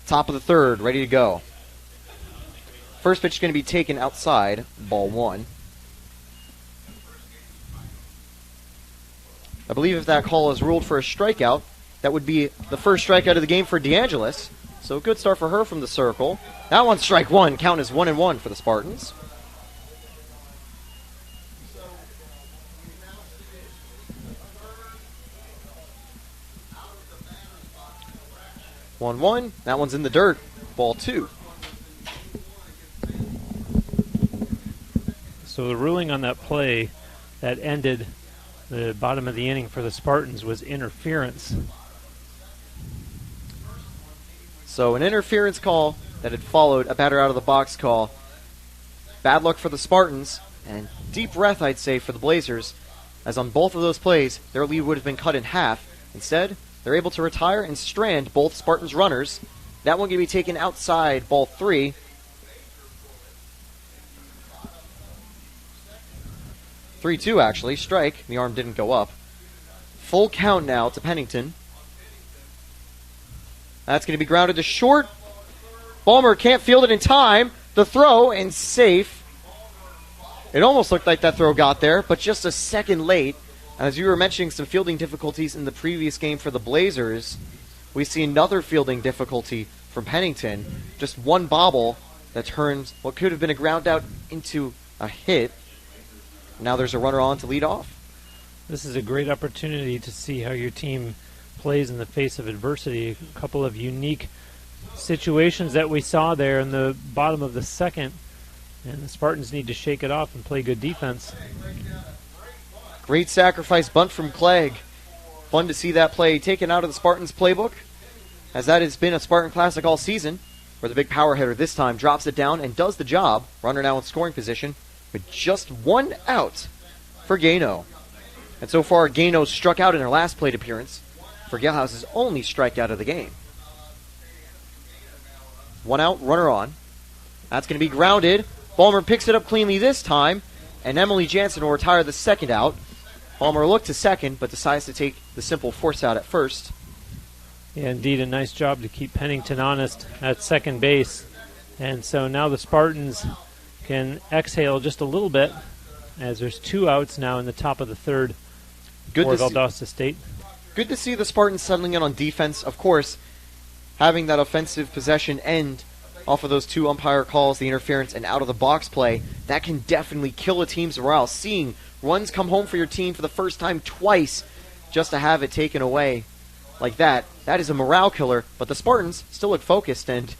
S1: Top of the third, ready to go. First pitch is going to be taken outside, ball 1. I believe if that call is ruled for a strikeout, that would be the first strikeout of the game for DeAngelis. So a good start for her from the circle. That one's strike one. Count is 1-1 for the Spartans. One. That one's in the dirt. Ball 2.
S2: So the ruling on that play that ended the bottom of the inning for the Spartans was interference.
S1: So an interference call that had followed a batter out of the box call. Bad luck for the Spartans, and deep breath, I'd say, for the Blazers, as on both of those plays, their lead would have been cut in half. Instead, they're able to retire and strand both Spartans runners. That one going to be taken outside, ball 3. Three-2, actually. Strike. The arm didn't go up. Full count now to Pennington. That's going to be grounded to short. Ballmer can't field it in time. The throw, and safe. It almost looked like that throw got there, but just a second late. As you were mentioning some fielding difficulties in the previous game for the Blazers, we see another fielding difficulty from Pennington. Just one bobble that turns what could have been a ground out into a hit. Now there's a runner on to lead off.
S2: This is a great opportunity to see how your team plays in the face of adversity. A couple of unique situations that we saw there in the bottom of the second, and the Spartans need to shake it off and play good defense.
S1: Great sacrifice bunt from Clegg. Fun to see that play taken out of the Spartans playbook, as that has been a Spartan classic all season, where the big power hitter this time drops it down and does the job. Runner now in scoring position with just one out for Gano. And so far, Gano struck out in her last plate appearance for Galehouse's only strikeout of the game. One out, runner on. That's going to be grounded. Ballmer picks it up cleanly this time, and Emily Jansen will retire the second out. Ballmer looked to second, but decides to take the simple force out at first.
S2: Yeah, indeed, a nice job to keep Pennington honest at second base. And so now the Spartans can exhale just a little bit, as there's 2 outs now in the top of the third for Valdosta State.
S1: Good to see the Spartans settling in on defense. Of course, having that offensive possession end off of those 2 umpire calls, the interference, and out-of-the-box play, that can definitely kill a team's morale. Seeing runs come home for your team for the first time twice just to have it taken away like that, that is a morale killer. But the Spartans still look focused, and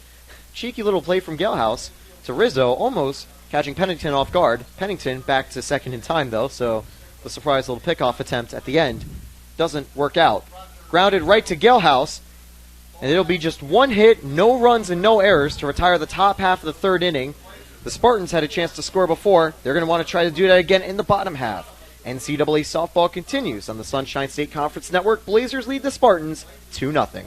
S1: cheeky little play from Galehouse to Rizzo, almost catching Pennington off guard. Pennington back to second in time, though, so the surprise little pickoff attempt at the end doesn't work out. Grounded right to Galehouse, and it'll be just 1 hit, no runs, and no errors to retire the top half of the third inning. The Spartans had a chance to score before. They're going to want to try to do that again in the bottom half. NCAA softball continues on the Sunshine State Conference Network. Blazers lead the Spartans 2-0.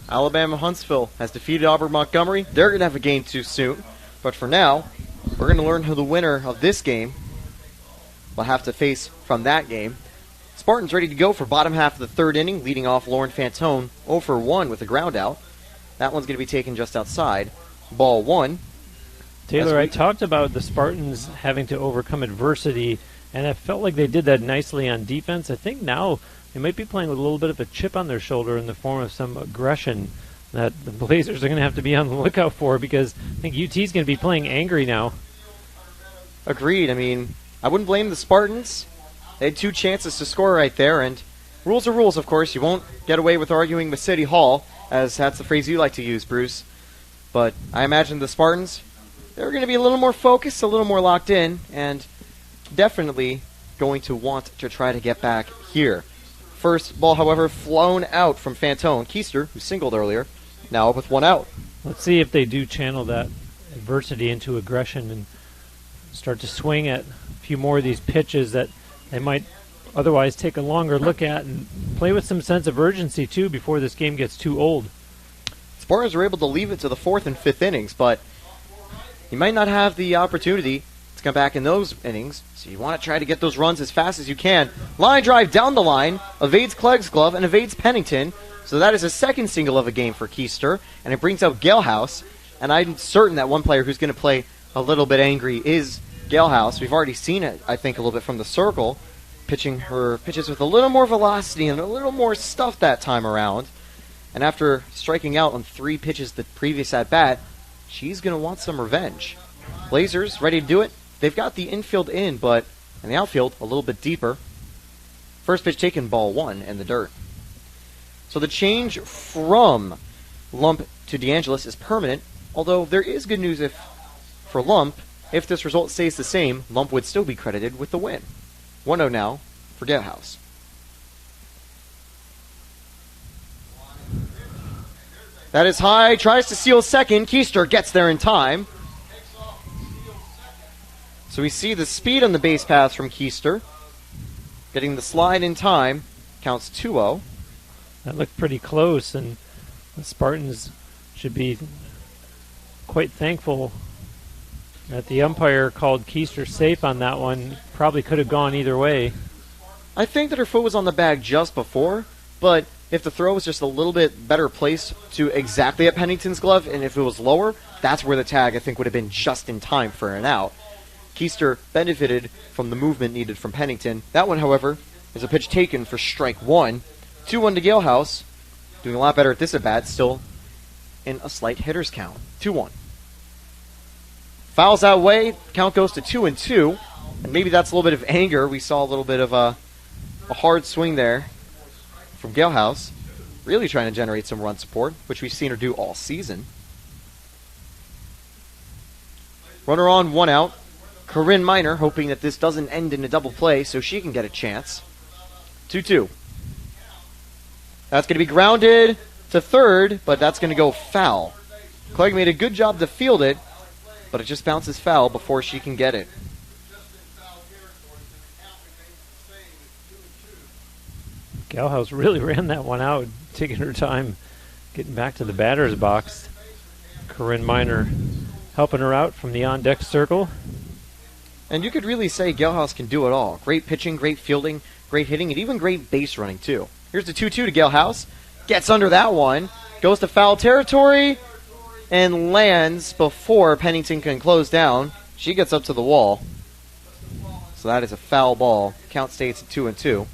S1: Alabama Huntsville has defeated Auburn Montgomery. They're going to have a game too soon. But for now, we're going to learn who the winner of this game will have to face from that game. Spartans ready to go for bottom half of the third inning, leading off Lauren Fantone 0 for 1 with a ground out. That one's going to be taken just outside. Ball 1.
S2: Taylor, I talked about the Spartans having to overcome adversity, and I felt like they did that nicely on defense. I think now they might be playing with a little bit of a chip on their shoulder in the form of some aggression that the Blazers are going to have to be on the lookout for, because I think UT's going to be playing angry now.
S1: Agreed. I mean, I wouldn't blame the Spartans. They had 2 chances to score right there, and rules are rules, of course. You won't get away with arguing with City Hall, as that's the phrase you like to use, Bruce. But I imagine the Spartans, they're going to be a little more focused, a little more locked in, and definitely going to want to try to get back here. First ball, however, flown out from Fantone. Keister, who singled earlier, now up with 1 out.
S2: Let's see if they do channel that adversity into aggression and start to swing at a few more of these pitches that they might otherwise take a longer look at, and play with some sense of urgency, too, before this game gets too old.
S1: Spartans are able to leave it to the 4th and 5th innings, but you might not have the opportunity to come back in those innings, so you want to try to get those runs as fast as you can. Line drive down the line, evades Clegg's glove and evades Pennington, so that is a second single of a game for Keister, and it brings out Galehouse, and I'm certain that one player who's going to play a little bit angry is Galehouse. We've already seen it, I think, a little bit from the circle, pitching her pitches with a little more velocity and a little more stuff that time around. And after striking out on 3 pitches the previous at-bat, she's going to want some revenge. Blazers ready to do it. They've got the infield in, but in the outfield a little bit deeper. First pitch taken, ball 1 in the dirt. So the change from Lump to DeAngelis is permanent, although there is good news for Lump. If this result stays the same, Lump would still be credited with the win. 1-0 now for Galehouse. That is high, tries to steal second. Keister gets there in time. So we see the speed on the base pass from Keister. Getting the slide in time. Counts 2-0.
S2: That looked pretty close, and the Spartans should be quite thankful that the umpire called Keister safe on that one. Probably could have gone either way.
S1: I think that her foot was on the bag just before, but if the throw was just a little bit better placed to exactly at Pennington's glove, and if it was lower, that's where the tag, I think, would have been just in time for an out. Keister benefited from the movement needed from Pennington. That one, however, is a pitch taken for strike 1. 2-1 to Galehouse. Doing a lot better at this at-bat, still in a slight hitter's count. 2-1. Fouls that way, count goes to 2-2. And maybe that's a little bit of anger. We saw a little bit of a hard swing there from Galehouse, really trying to generate some run support, which we've seen her do all season. Runner on, 1 out. Corinne Miner hoping that this doesn't end in a double play so she can get a chance. 2-2. That's going to be grounded to third, but that's going to go foul. Clegg made a good job to field it, but it just bounces foul before she can get it.
S2: Galehouse really ran that one out, taking her time getting back to the batter's box. Corinne Miner helping her out from the on-deck circle.
S1: And you could really say Galehouse can do it all. Great pitching, great fielding, great hitting, and even great base running, too. Here's the 2-2 to Galehouse. Gets under that one. Goes to foul territory and lands before Pennington can close down. She gets up to the wall. So that is a foul ball. Count stays at 2-2.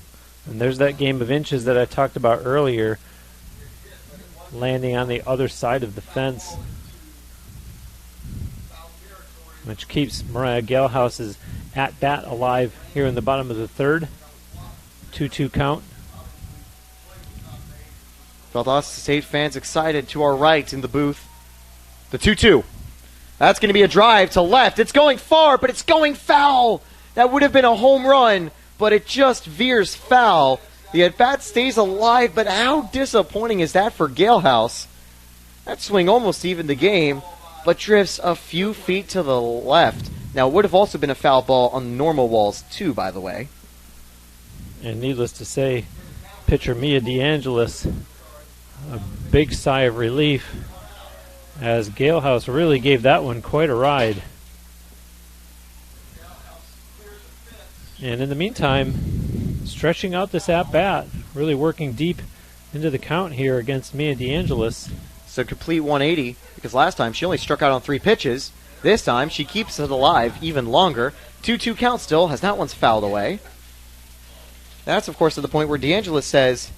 S2: And there's that game of inches that I talked about earlier, landing on the other side of the fence, which keeps Mariah Galehouse's at-bat alive here in the bottom of the third. 2-2 count.
S1: Valdosta State fans excited to our right in the booth. The 2-2. That's going to be a drive to left. It's going far, but it's going foul. That would have been a home run, but it just veers foul. The at-bat stays alive, but how disappointing is that for Galehouse? That swing almost evened the game, but drifts a few feet to the left. Now, it would have also been a foul ball on the normal walls, too, by the way.
S2: And needless to say, pitcher Mia DeAngelis, a big sigh of relief, as Galehouse really gave that one quite a ride. And in the meantime, stretching out this at-bat, really working deep into the count here against Mia DeAngelis.
S1: So complete 180, because last time she only struck out on 3 pitches. This time she keeps it alive even longer. 2-2 count still, as that one's fouled away. That's, of course, to the point where DeAngelis says,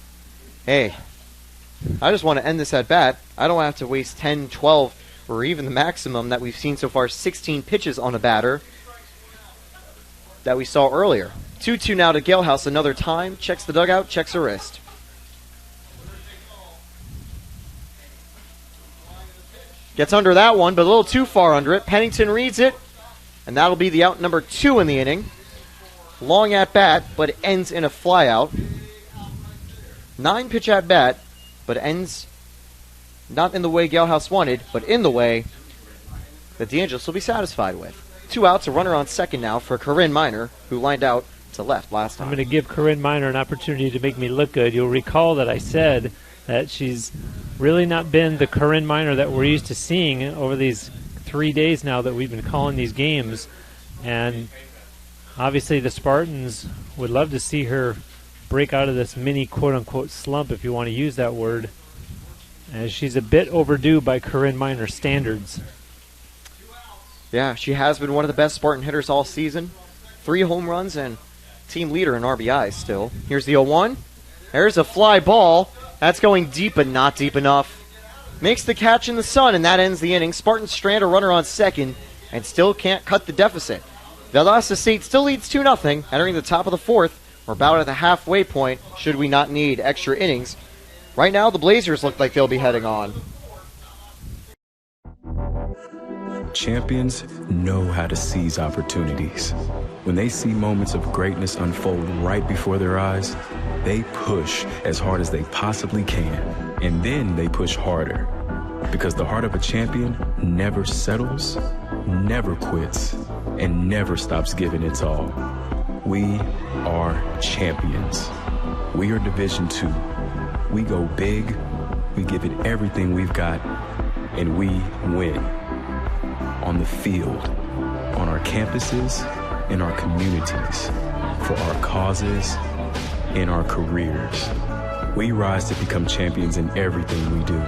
S1: hey, I just want to end this at-bat. I don't have to waste 10, 12, or even the maximum that we've seen so far, 16 pitches on a batter that we saw earlier. 2-2 now to Galehouse another time. Checks the dugout, checks her wrist. Gets under that one, but a little too far under it. Pennington reads it, and that'll be the out number 2 in the inning. Long at-bat, but it ends in a flyout. 9-pitch at-bat, but ends not in the way Galehouse wanted, but in the way that DeAngelis will be satisfied with. 2 outs, a runner on second now for Corinne Miner, who lined out to left last time.
S2: I'm going to give Corinne Miner an opportunity to make me look good. You'll recall that I said that she's really not been the Corinne Miner that we're used to seeing over these 3 days now that we've been calling these games. And obviously the Spartans would love to see her break out of this mini quote-unquote slump, if you want to use that word, as she's a bit overdue by Corinne Miner standards.
S1: Yeah, she has been one of the best Spartan hitters all season. 3 home runs and team leader in RBIs still. Here's the 0-1. There's a fly ball. That's going deep, but not deep enough. makes the catch in the sun, and that ends the inning. Spartans strand a runner on second and still can't cut the deficit. Valdosta State still leads 2-0, entering the top of the fourth. We're about at the halfway point, should we not need extra innings. Right now, the Blazers look like they'll be heading on.
S3: Champions know how to seize opportunities. When they see moments of greatness unfold right before their eyes, they push as hard as they possibly can, and then they push harder. Because the heart of a champion never settles, never quits, and never stops giving its all. We are champions. We are Division II. We go big, we give it everything we've got, and we win. On the field, on our campuses, in our communities, for our causes, in our careers. We rise to become champions in everything we do.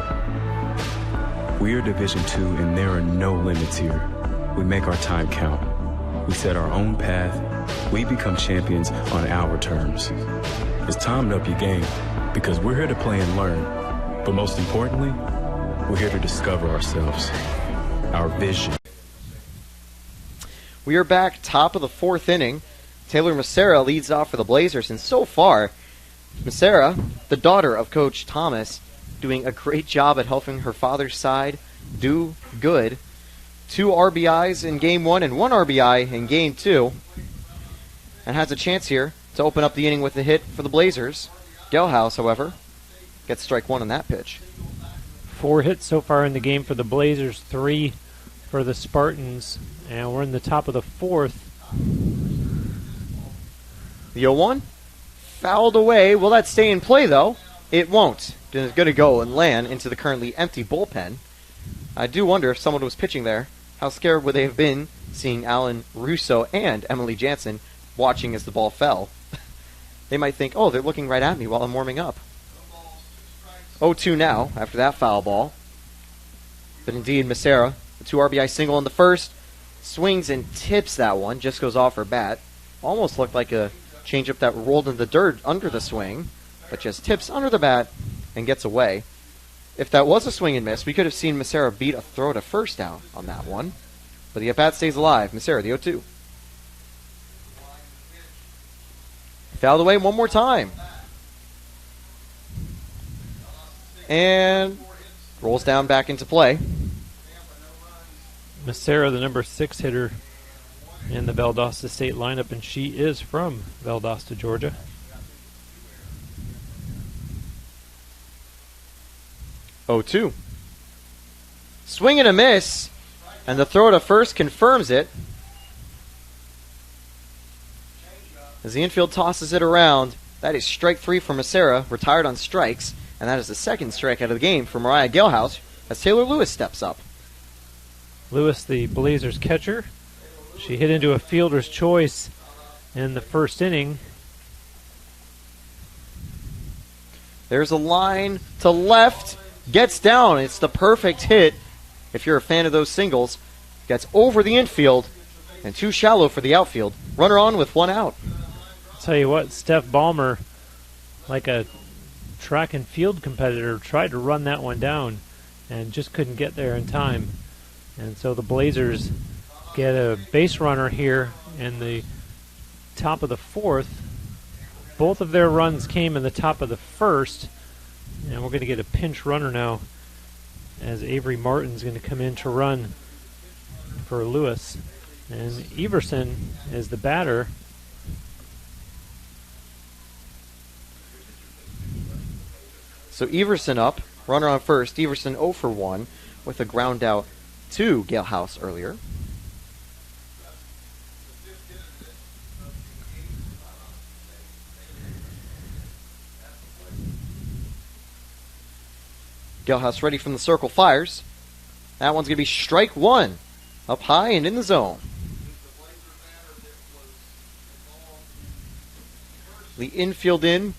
S3: We are Division II, and there are no limits here. We make our time count. We set our own path. We become champions on our terms. It's time to up your game, because we're here to play and learn. But most importantly, we're here to discover ourselves, our vision.
S1: We are back top of the fourth inning. Taylor Macera leads off for the Blazers, and so far, Macera, the daughter of Coach Thomas, doing a great job at helping her father's side do good. 2 RBIs in Game 1 and 1 RBI in Game 2. And has a chance here to open up the inning with a hit for the Blazers. Gelhaus, however, gets strike 1 on that pitch.
S2: 4 hits so far in the game for the Blazers, 3 for the Spartans. And we're in the top of the fourth.
S1: The 0-1 fouled away. Will that stay in play, though? It won't. It's going to go and land into the currently empty bullpen. I do wonder if someone was pitching there. How scared would they have been seeing Alan Russo and Emily Jansen watching as the ball fell? They might think, oh, they're looking right at me while I'm warming up. 0-2 now after that foul ball. But indeed, Macera, the 2 RBI single in the first, swings and tips that one, just goes off her bat. Almost looked like a changeup that rolled in the dirt under the swing, but just tips under the bat and gets away. If that was a swing and miss, we could have seen Macera beat a throw to first out on that one. But the at-bat stays alive. Macera, the 0-2. Fouled away one more time. And rolls down back into play.
S2: Macera, the number 6 hitter in the Valdosta State lineup, and she is from Valdosta, Georgia.
S1: Oh, 2. Swing and a miss, and the throw to first confirms it. As the infield tosses it around, that is strike 3 for Macera, retired on strikes, and that is the second strikeout of the game for Mariah Gelhaus as Taylor Lewis steps up.
S2: Lewis, the Blazers catcher. She hit into a fielder's choice in the first inning.
S1: There's a line to left. Gets down. It's the perfect hit if you're a fan of those singles. Gets over the infield and too shallow for the outfield. Runner on with 1 out.
S2: I'll tell you what, Steph Ballmer, like a track and field competitor, tried to run that one down and just couldn't get there in time. And so the Blazers get a base runner here in the top of the fourth. Both of their runs came in the top of the first. And we're going to get a pinch runner now as Avery Martin's going to come in to run for Lewis. And Everson is the batter.
S1: So Everson up, runner on first. Everson 0 for 1 with a ground out to Gelhaus earlier. Gelhaus ready from the circle, fires. That one's going to be strike 1. Up high and in the zone. The infield in.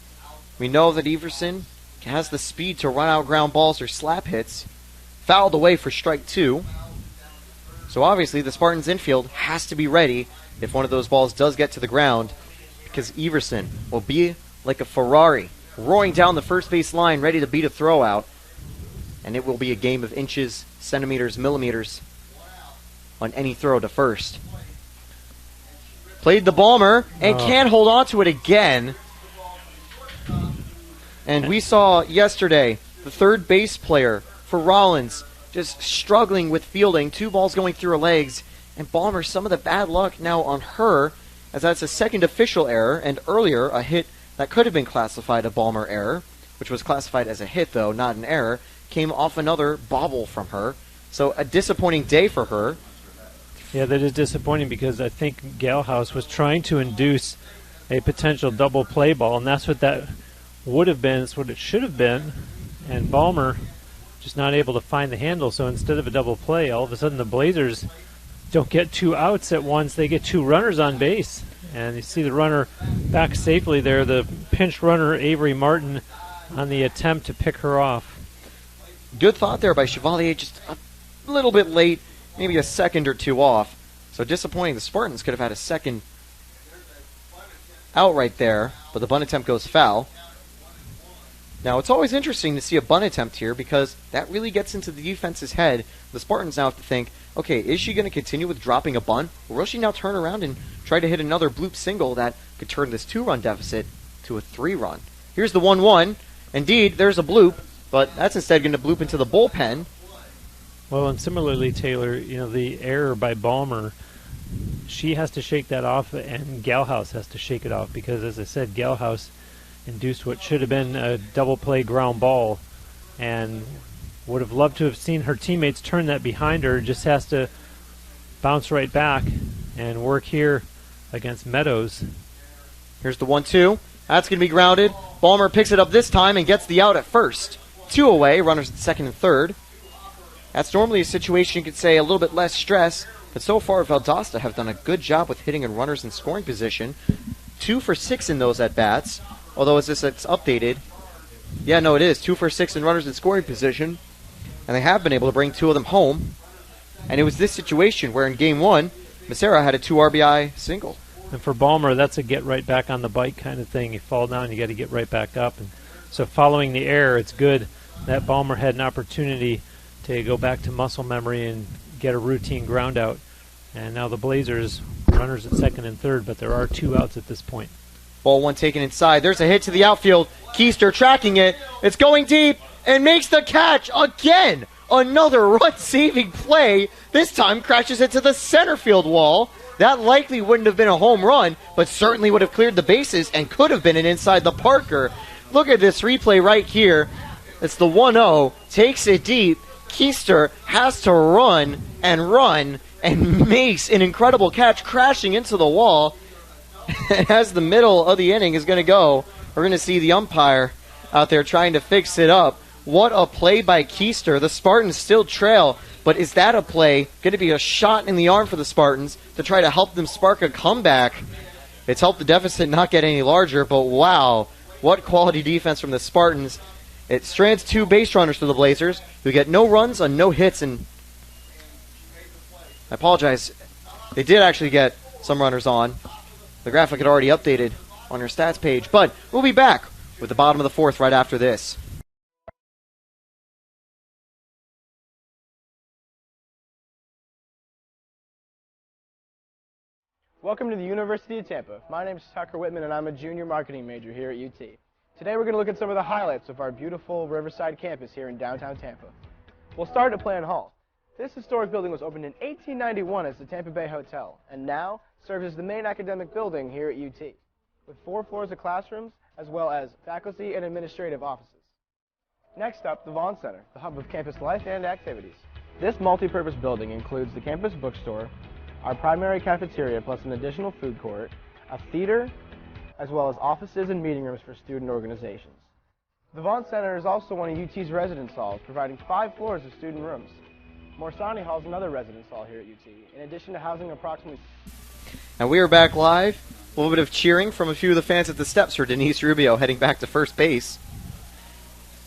S1: We know that Everson has the speed to run out ground balls or slap hits. Fouled away for strike 2. So obviously the Spartans infield has to be ready if one of those balls does get to the ground, because Everson will be like a Ferrari roaring down the first base line ready to beat a throw out. and it will be a game of inches, centimeters, millimeters on any throw to first. Played the bomber and can't hold on to it again. And we saw yesterday the third base player for Rollins just struggling with fielding, 2 balls going through her legs, and Balmer, some of the bad luck now on her, as that's a second official error, and earlier a hit that could have been classified a Balmer error, which was classified as a hit though, not an error, came off another bobble from her. So a disappointing day for her.
S2: Yeah, that is disappointing because I think Galhouse was trying to induce a potential double play ball, and that's what that would have been. It's what it should have been. And Balmer just not able to find the handle, so instead of a double play, all of a sudden the Blazers don't get 2 outs at once. They get 2 runners on base. And you see the runner back safely there, the pinch runner, Avery Martin, on the attempt to pick her off.
S1: Good thought there by Chevalier, just a little bit late, maybe a second or 2 off. So disappointing. The Spartans could have had a second out right there, but the bunt attempt goes foul. Now, it's always interesting to see a bunt attempt here because that really gets into the defense's head. The Spartans now have to think, okay, is she going to continue with dropping a bunt, or will she now turn around and try to hit another bloop single that could turn this 2-run deficit to a 3-run? Here's the 1-1. Indeed, there's a bloop, but that's instead going to bloop into the bullpen.
S2: Well, and similarly, Taylor, the error by Balmer, she has to shake that off, and Galhouse has to shake it off because, as I said, Galhouse induced what should have been a double play ground ball, and would have loved to have seen her teammates turn that behind her. Just has to bounce right back and work here against Meadows.
S1: Here's the 1-2. That's going to be grounded. Balmer picks it up this time and gets the out at first. 2 away, runners at second and third. That's normally a situation you could say a little bit less stress, but so far Valdosta have done a good job with hitting in runners in scoring position. 2 for 6 in those at-bats, although as this it's updated, yeah, no, it is 2 for 6 in runners in scoring position, and they have been able to bring 2 of them home. And it was this situation where in Game 1, Becerra had a 2 RBI single.
S2: And for Balmer, that's a get right back on the bike kind of thing. You fall down, you got to get right back up. And so following the error, it's good that Balmer had an opportunity to go back to muscle memory and get a routine ground out. And now the Blazers, runners at second and third, but there are 2 outs at this point.
S1: Ball 1 taken inside. There's a hit to the outfield. Keister tracking it. It's going deep and makes the catch again. Another run-saving play. This time crashes into the center field wall. That likely wouldn't have been a home run, but certainly would have cleared the bases and could have been an inside the Parker. Look at this replay right here. It's the 1-0. Takes it deep. Keister has to run and makes an incredible catch, crashing into the wall. And as the middle of the inning is going to go, we're going to see the umpire out there trying to fix it up. What a play by Keister. The Spartans still trail, but is that a play going to be a shot in the arm for the Spartans to try to help them spark a comeback? It's helped the deficit not get any larger, but wow, what quality defense from the Spartans. It strands 2 base runners for the Blazers, who get no runs on no hits, and I apologize, they did actually get some runners on. The graphic had already updated on your stats page, but we'll be back with the bottom of the 4th right after this.
S5: Welcome to the University of Tampa. My name is Tucker Whitman, and I'm a junior marketing major here at UT. Today we're going to look at some of the highlights of our beautiful Riverside campus here in downtown Tampa. We'll start at Plan Hall. This historic building was opened in 1891 as the Tampa Bay Hotel, and now serves as the main academic building here at UT, with 4 floors of classrooms, as well as faculty and administrative offices. Next up, the Vaughn Center, the hub of campus life and activities. This multi-purpose building includes the campus bookstore, our primary cafeteria plus an additional food court, a theater, as well as offices and meeting rooms for student organizations. The Vaughn Center is also one of UT's residence halls, providing 5 floors of student rooms. Morsani Hall is another residence hall here at UT, in addition to housing approximately...
S1: And we are back live. A little bit of cheering from a few of the fans at the steps for Denise Rubio heading back to first base.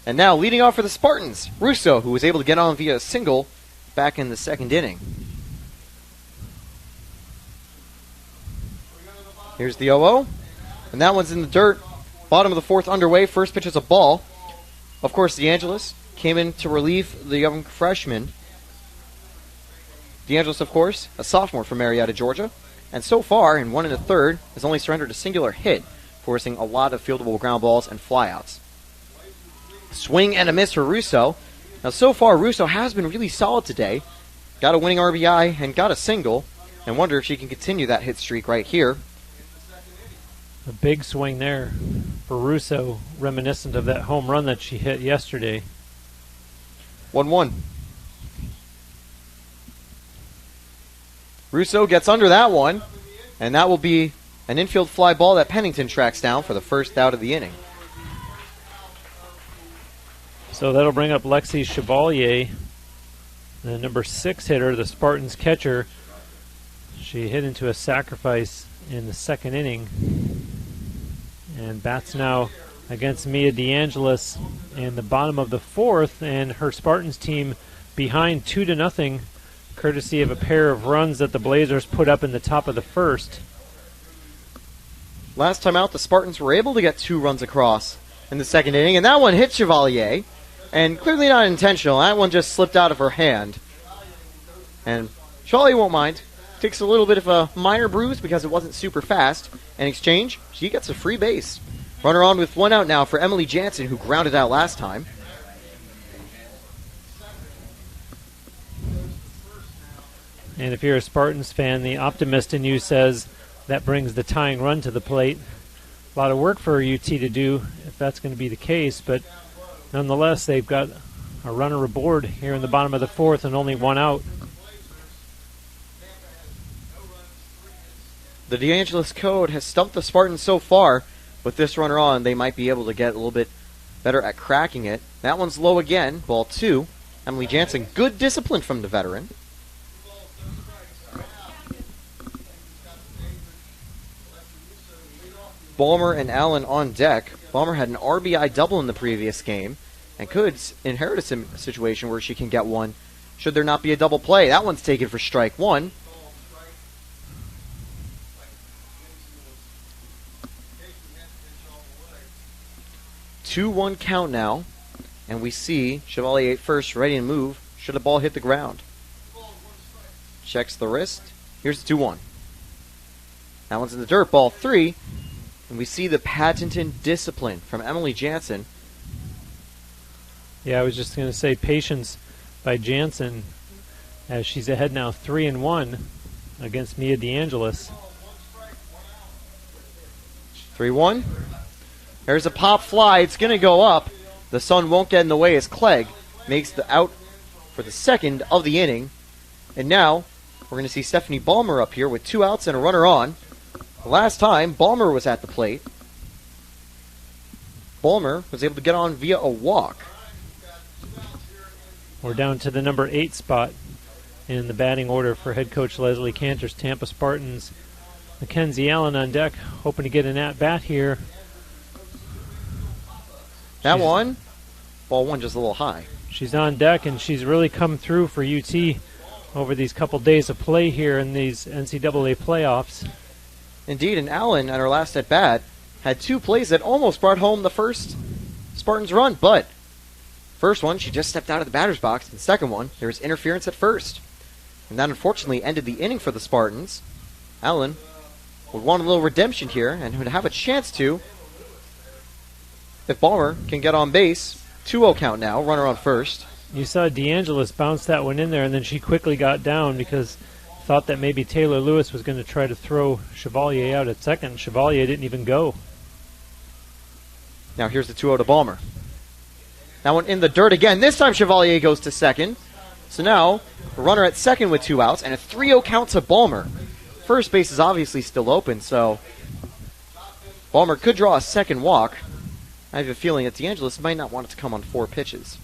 S1: And now leading off for the Spartans, Russo, who was able to get on via a single back in the 2nd inning. Here's the 0-0, and that one's in the dirt. Bottom of the 4th underway. First pitch is a ball. Of course, DeAngelis came in to relieve the young freshman. DeAngelis, of course, a sophomore from Marietta, Georgia, and so far, in 1 1/3, has only surrendered a singular hit, forcing a lot of fieldable ground balls and flyouts. Swing and a miss for Russo. Now, so far, Russo has been really solid today. Got a winning RBI and got a single, and wonder if she can continue that hit streak right here.
S2: A big swing there for Russo, reminiscent of that home run that she hit yesterday.
S1: 1-1. Russo gets under that one, and that will be an infield fly ball that Pennington tracks down for the first out of the inning.
S2: So that'll bring up Lexi Chevalier, the number 6 hitter, the Spartans catcher. She hit into a sacrifice in the second inning, and bats now against Mia DeAngelis in the bottom of the 4th, and her Spartans team behind 2-0, courtesy of a pair of runs that the Blazers put up in the top of the 1st.
S1: Last time out, the Spartans were able to get 2 runs across in the second inning, and that one hit Chevalier, and clearly not intentional. That one just slipped out of her hand. And Chevalier won't mind. Takes a little bit of a minor bruise because it wasn't super fast. In exchange, she gets a free base. Runner on with 1 out now for Emily Jansen, who grounded out last time.
S2: And if you're a Spartans fan, the optimist in you says that brings the tying run to the plate. A lot of work for UT to do if that's going to be the case, but nonetheless, they've got a runner aboard here in the bottom of the 4th and only 1 out.
S1: The DeAngelis code has stumped the Spartans so far. With this runner on, they might be able to get a little bit better at cracking it. That one's low again, ball 2. Emily Jansen, good discipline from the veteran. Balmer and Allen on deck. Balmer had an RBI double in the previous game and could inherit a situation where she can get one should there not be a double play. That one's taken for strike 1. Two-one count now, and we see Chevalier at first, ready to move should the ball hit the ground. Checks the wrist. Here's the 2-1. That one's in the dirt, ball 3. And we see the patented discipline from Emily Jansen.
S2: Yeah, I was just going to say patience by Jansen as she's ahead now 3-1 against Mia DeAngelis.
S1: 3-1. There's a pop fly. It's going to go up. The sun won't get in the way as Clegg makes the out for the second of the inning. And now we're going to see Stephanie Balmer up here with 2 outs and a runner on. Last time, Balmer was at the plate. Balmer was able to get on via a walk.
S2: We're down to the number 8 spot in the batting order for head coach Leslie Cantor's Tampa Spartans. Mackenzie Allen on deck, hoping to get an at-bat here.
S1: That one, ball 1 just a little high.
S2: She's on deck, and she's really come through for UT over these couple days of play here in these NCAA playoffs.
S1: Indeed, and Allen, at her last at-bat, had 2 plays that almost brought home the first Spartans run, but first one, she just stepped out of the batter's box, and the second one, there was interference at first. And that unfortunately ended the inning for the Spartans. Allen would want a little redemption here, and would have a chance to if Balmer can get on base. 2-0 count now, runner on first.
S2: You saw DeAngelis bounce that one in there, and then she quickly got down because thought that maybe Taylor Lewis was going to try to throw Chevalier out at second. Chevalier didn't even go.
S1: Now here's the 2-0 to Balmer. That one in the dirt again. This time Chevalier goes to second. So now a runner at second with 2 outs and a 3-0 count to Balmer. First base is obviously still open, so Balmer could draw a second walk. I have a feeling that DeAngelis might not want it to come on 4 pitches.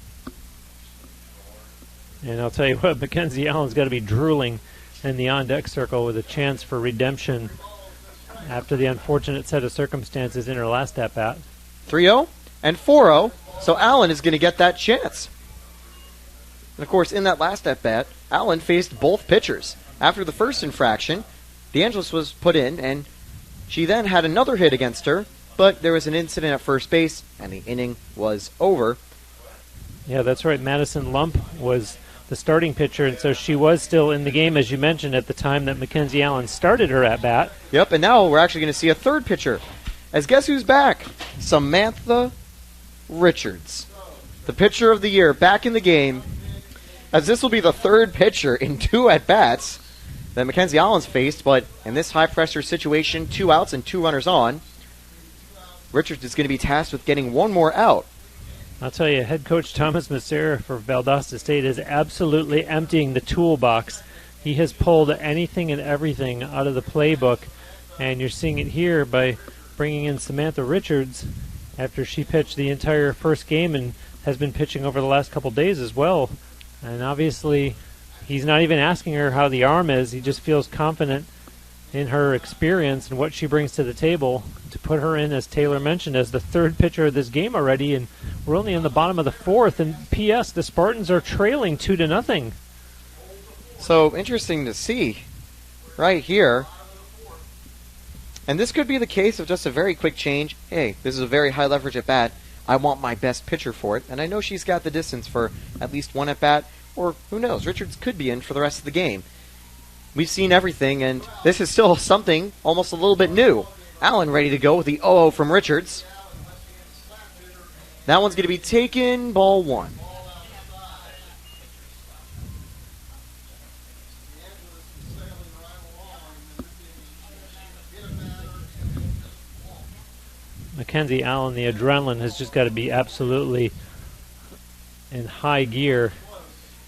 S2: And I'll tell you what, Mackenzie Allen's got to be drooling in the on-deck circle with a chance for redemption after the unfortunate set of circumstances in her last at-bat.
S1: 3-0 and 4-0, so Allen is going to get that chance. And of course, in that last at-bat, Allen faced both pitchers. After the first infraction, DeAngelis was put in, and she then had another hit against her, but there was an incident at first base, and the inning was over.
S2: Yeah, that's right. Madison Lump was the starting pitcher, and so she was still in the game, as you mentioned, at the time that Mackenzie Allen started her at-bat.
S1: Yep, and now we're actually going to see a third pitcher. As guess who's back? Samantha Richards, the pitcher of the year, back in the game, as this will be the third pitcher in 2 at-bats that Mackenzie Allen's faced, but in this high-pressure situation, 2 outs and 2 runners on, Richards is going to be tasked with getting 1 more out.
S2: I'll tell you, head coach Thomas Macera for Valdosta State is absolutely emptying the toolbox. He has pulled anything and everything out of the playbook, and you're seeing it here by bringing in Samantha Richards after she pitched the entire first game and has been pitching over the last couple days as well. And obviously, he's not even asking her how the arm is. He just feels confident in her experience and what she brings to the table to put her in, as Taylor mentioned, as the third pitcher of this game already, and we're only in the bottom of the 4th, and P.S., the Spartans are trailing 2-0.
S1: So, interesting to see right here. And this could be the case of just a very quick change. Hey, this is a very high leverage at bat. I want my best pitcher for it, and I know she's got the distance for at least 1 at bat, or who knows, Richards could be in for the rest of the game. We've seen everything, and this is still something almost a little bit new. Allen ready to go with the 0-0 from Richards. That one's going to be taken, ball 1.
S2: Mackenzie Allen, the adrenaline has just got to be absolutely in high gear.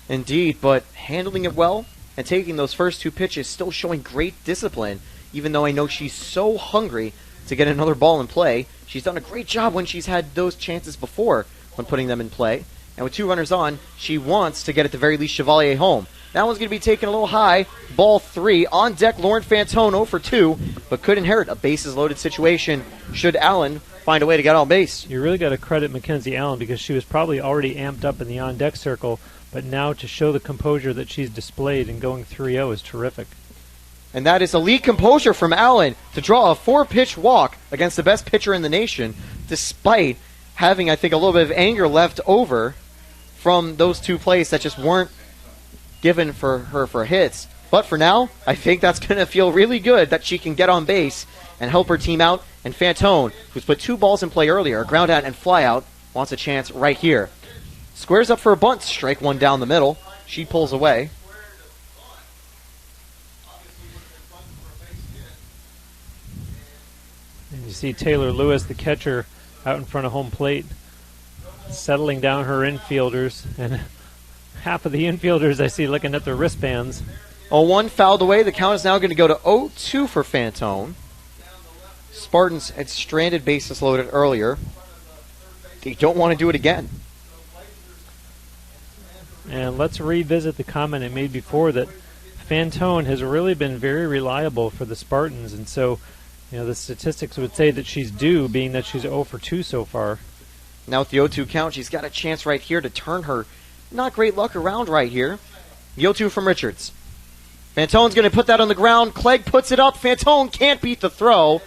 S1: Indeed, but handling it well and taking those first 2 pitches, still showing great discipline, even though I know she's so hungry to get another ball in play. She's done a great job when she's had those chances before when putting them in play. And with 2 runners on, she wants to get at the very least Chevalier home. That one's going to be taken a little high. Ball 3. On deck, Lauren Fantone 0 for 2, but could inherit a bases-loaded situation should Allen find a way to get on base.
S2: You really got to credit Mackenzie Allen because she was probably already amped up in the on-deck circle, but now to show the composure that she's displayed and going 3-0 is terrific.
S1: And that is elite composure from Allen to draw a 4-pitch walk against the best pitcher in the nation, despite having, I think, a little bit of anger left over from those 2 plays that just weren't given for her for hits. But for now, I think that's going to feel really good that she can get on base and help her team out. And Fantone, who's put 2 balls in play earlier, a ground out and fly out, wants a chance right here. Squares up for a bunt, strike 1 down the middle. She pulls away.
S2: And you see Taylor Lewis, the catcher, out in front of home plate, settling down her infielders. And half of the infielders I see looking at their wristbands.
S1: 0-1 fouled away. The count is now going to go to 0-2 for Fantone. Spartans had stranded bases loaded earlier. They don't want to do it again.
S2: And let's revisit the comment I made before that Fantone has really been very reliable for the Spartans, and so the statistics would say that she's due, being that she's 0 for 2 so far.
S1: Now with the 0-2 count, she's got a chance right here to turn her not great luck around right here. The 0-2 from Richards. Fantone's going to put that on the ground. Clegg puts it up. Fantone can't beat the throw.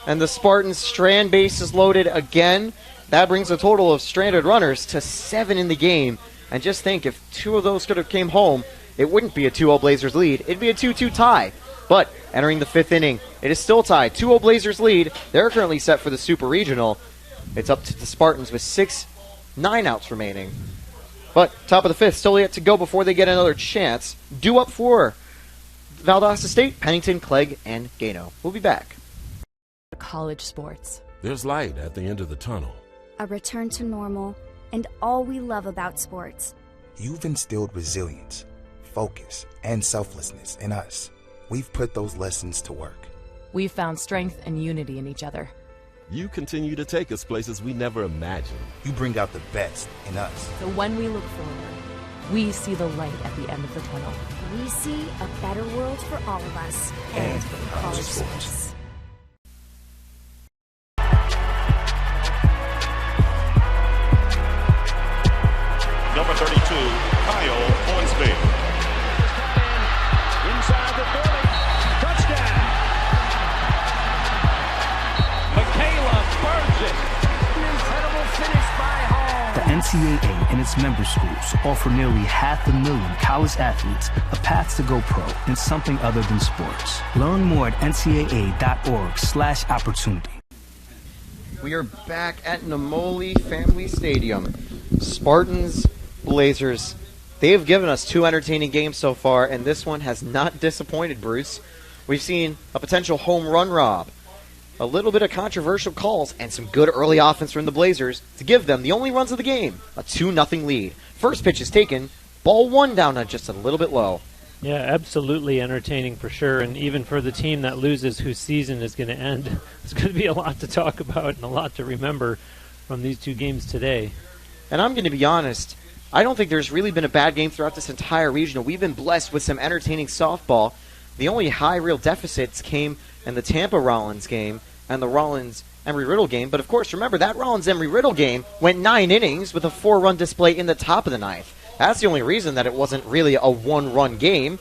S1: And the Spartans strand bases loaded again. That brings a total of stranded runners to 7 in the game. And just think, if 2 of those could have came home, it wouldn't be a 2-0 Blazers lead. It'd be a 2-2 tie. But entering the 5th inning, it is still tied. 2-0 Blazers lead. They're currently set for the Super Regional. It's up to the Spartans with 9 outs remaining. But top of the 5th, still yet to go before they get another chance. Due up for Valdosta State, Pennington, Clegg, and Gano. We'll be back.
S4: College sports.
S7: There's light at the end of the tunnel.
S22: A return to normal, and all we love about sports.
S23: You've instilled resilience, focus, and selflessness in us. We've put those lessons to work.
S4: We've found strength and unity in each other.
S7: You continue to take us places we never imagined.
S23: You bring out the best in us.
S4: So when we look forward, we see the light at the end of the tunnel.
S22: We see a better world for all of us and for college sports.
S24: Number 32, Kyle Hornsby.
S25: Inside the 30. Touchdown. Michaela burns it. An incredible finish by Hall.
S26: The
S6: NCAA and its member schools offer nearly 500,000 college athletes a path to go pro in something other than sports. Learn more at ncaa.org/opportunity.
S1: We are back at Namoli Family Stadium. Spartans, Blazers. They have given us 2 entertaining games so far, and this one has not disappointed, Bruce. We've seen a potential home run rob, a little bit of controversial calls, and some good early offense from the Blazers to give them the only runs of the game, a 2-0 lead. First pitch is taken, ball 1 down on just a little bit low.
S2: Yeah, absolutely entertaining for sure, and even for the team that loses whose season is going to end, it's going to be a lot to talk about and a lot to remember from these 2 games today.
S1: And I'm going to be honest, I don't think there's really been a bad game throughout this entire regional. We've been blessed with some entertaining softball. The only high real deficits came in the Tampa-Rollins game and the Rollins-Embry-Riddle game. But, of course, remember, that Rollins-Embry-Riddle game went 9 innings with a 4-run display in the top of the 9th. That's the only reason that it wasn't really a 1-run game.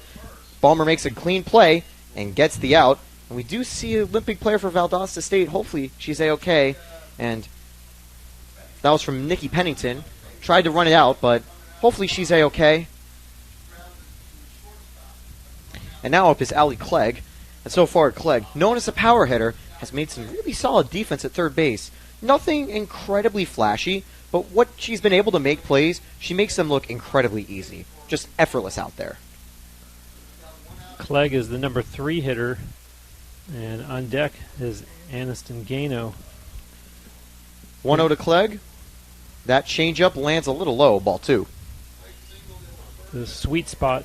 S1: Ballmer makes a clean play and gets the out. And we do see an Olympic player for Valdosta State. Hopefully she's A-okay. And that was from Nikki Pennington. Tried to run it out, but hopefully she's A-okay. And now up is Allie Clegg. And so far, Clegg, known as a power hitter, has made some really solid defense at third base. Nothing incredibly flashy, but what she's been able to make plays, she makes them look incredibly easy. Just effortless out there.
S2: Clegg is the number 3 hitter, and on deck is Aniston Gano.
S1: 1-0 to Clegg. That changeup lands a little low, ball 2.
S2: The sweet spot,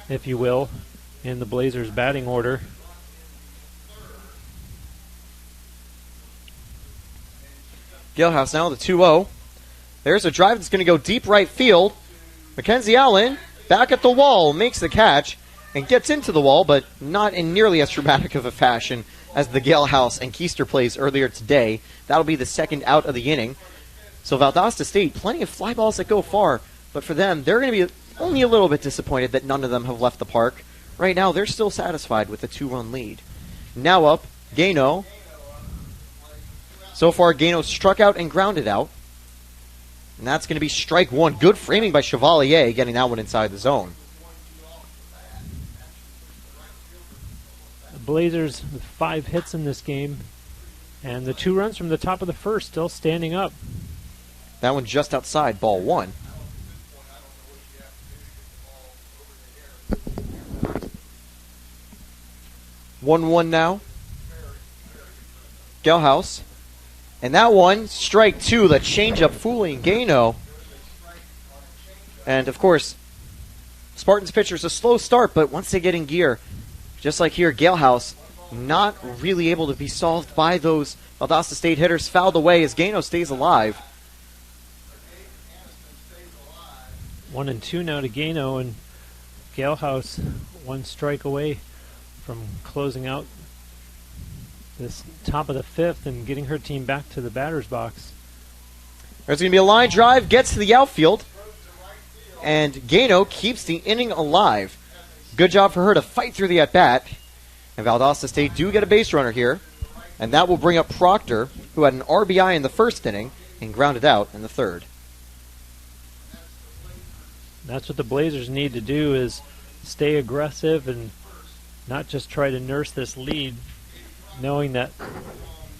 S2: if you will, in the Blazers' batting order.
S1: Galehouse now with a 2-0. There's a drive that's going to go deep right field. Mackenzie Allen back at the wall, makes the catch, and gets into the wall, but not in nearly as dramatic of a fashion as the Galehouse and Keister plays earlier today. That'll be the second out of the inning. So Valdosta State, plenty of fly balls that go far, but for them, they're going to be only a little bit disappointed that none of them have left the park. Right now, they're still satisfied with the 2-run lead. Now up, Gano. So far, Gano struck out and grounded out. And that's going to be strike 1. Good framing by Chevalier, getting that one inside the zone.
S2: The Blazers with 5 hits in this game, and the 2 runs from the top of the first still standing up.
S1: That one just outside, ball 1. One now. Galehouse. And that one, strike 2, the changeup fooling Gano. And, of course, Spartans pitchers a slow start, but once they get in gear, just like here, Galehouse, not really able to be solved by those Valdosta State hitters. Fouled away as Gano stays alive.
S2: 1-2 now to Gano, and Galehouse 1 strike away from closing out this top of the 5th and getting her team back to the batter's box.
S1: There's going to be a line drive, gets to the outfield, and Gano keeps the inning alive. Good job for her to fight through the at-bat. And Valdosta State do get a base runner here, and that will bring up Proctor, who had an RBI in the first inning and grounded out in the 3rd.
S2: That's what the Blazers need to do, is stay aggressive and not just try to nurse this lead, knowing that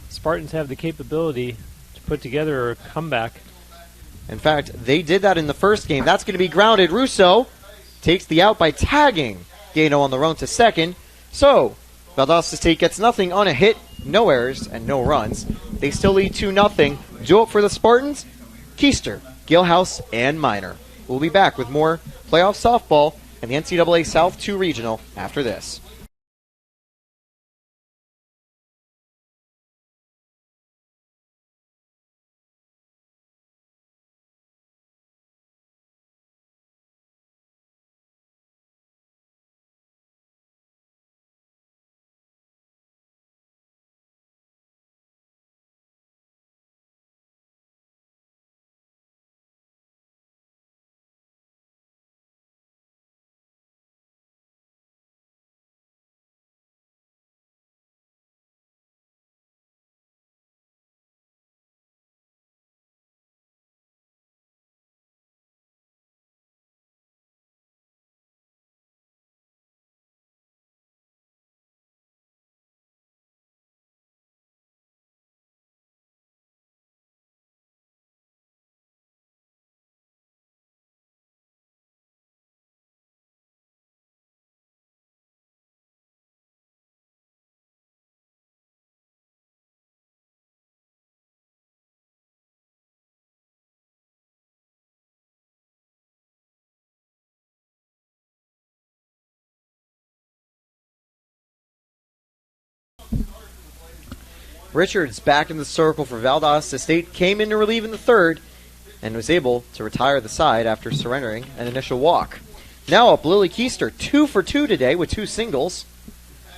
S2: Spartans have the capability to put together a comeback.
S1: In fact, they did that in the first game. That's going to be grounded. Russo takes the out by tagging Gano on the run to second. So, Valdosta State gets nothing on a hit, no errors, and no runs. They still lead 2-0. Do it for the Spartans, Keister, Galehouse, and Minor. We'll be back with more playoff softball and the NCAA South 2 Regional after this. Richards back in the circle for Valdosta State, came in to relieve in the third and was able to retire the side after surrendering an initial walk. Now up Lily Keister, 2 for 2 today with 2 singles.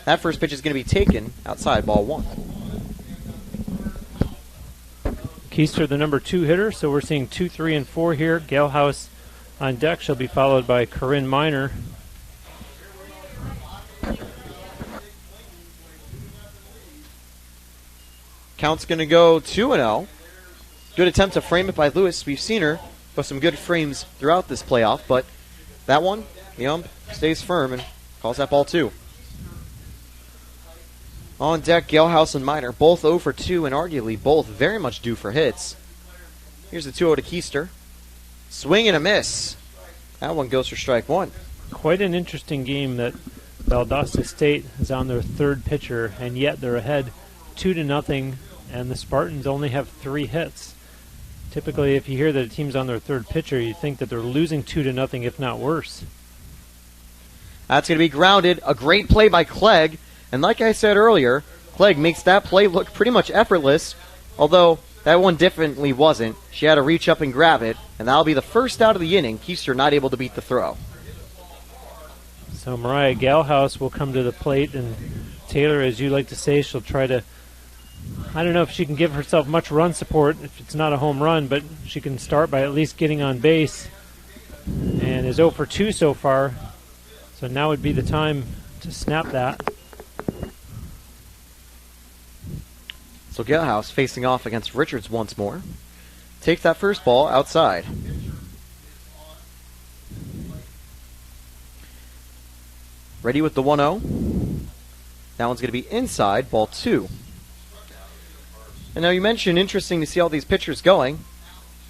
S1: That first pitch is going to be taken outside, ball 1.
S2: Keister, the number 2 hitter, so we're seeing 2, 3, and 4 here. Galehouse on deck. She'll be followed by Corinne Miner.
S1: Count's going to go 2-0. Good attempt to frame it by Lewis. We've seen her with some good frames throughout this playoff, but that one, the ump stays firm and calls that ball 2. On deck, Galehouse and Miner, both 0 for 2 and arguably both very much due for hits. Here's the 2-0 to Keister. Swing and a miss. That one goes for strike 1.
S2: Quite an interesting game that Valdosta State is on their third pitcher, and yet they're ahead 2-0, and the Spartans only have 3 hits. Typically, if you hear that a team's on their third pitcher, you think that they're losing 2-0, if not worse.
S1: That's going to be grounded. A great play by Clegg. And like I said earlier, Clegg makes that play look pretty much effortless, although that one definitely wasn't. She had to reach up and grab it, and that'll be the first out of the inning. Keister not able to beat the throw.
S2: So Mariah Galehouse will come to the plate, and Taylor, as you like to say, she'll try to, I don't know if she can give herself much run support if it's not a home run, but she can start by at least getting on base, and is 0 for 2 so far. So now would be the time to snap that.
S1: So Galehouse facing off against Richards once more. Takes that first ball outside. Ready with the 1-0. That one's going to be inside, ball 2. And now you mentioned interesting to see all these pitchers going.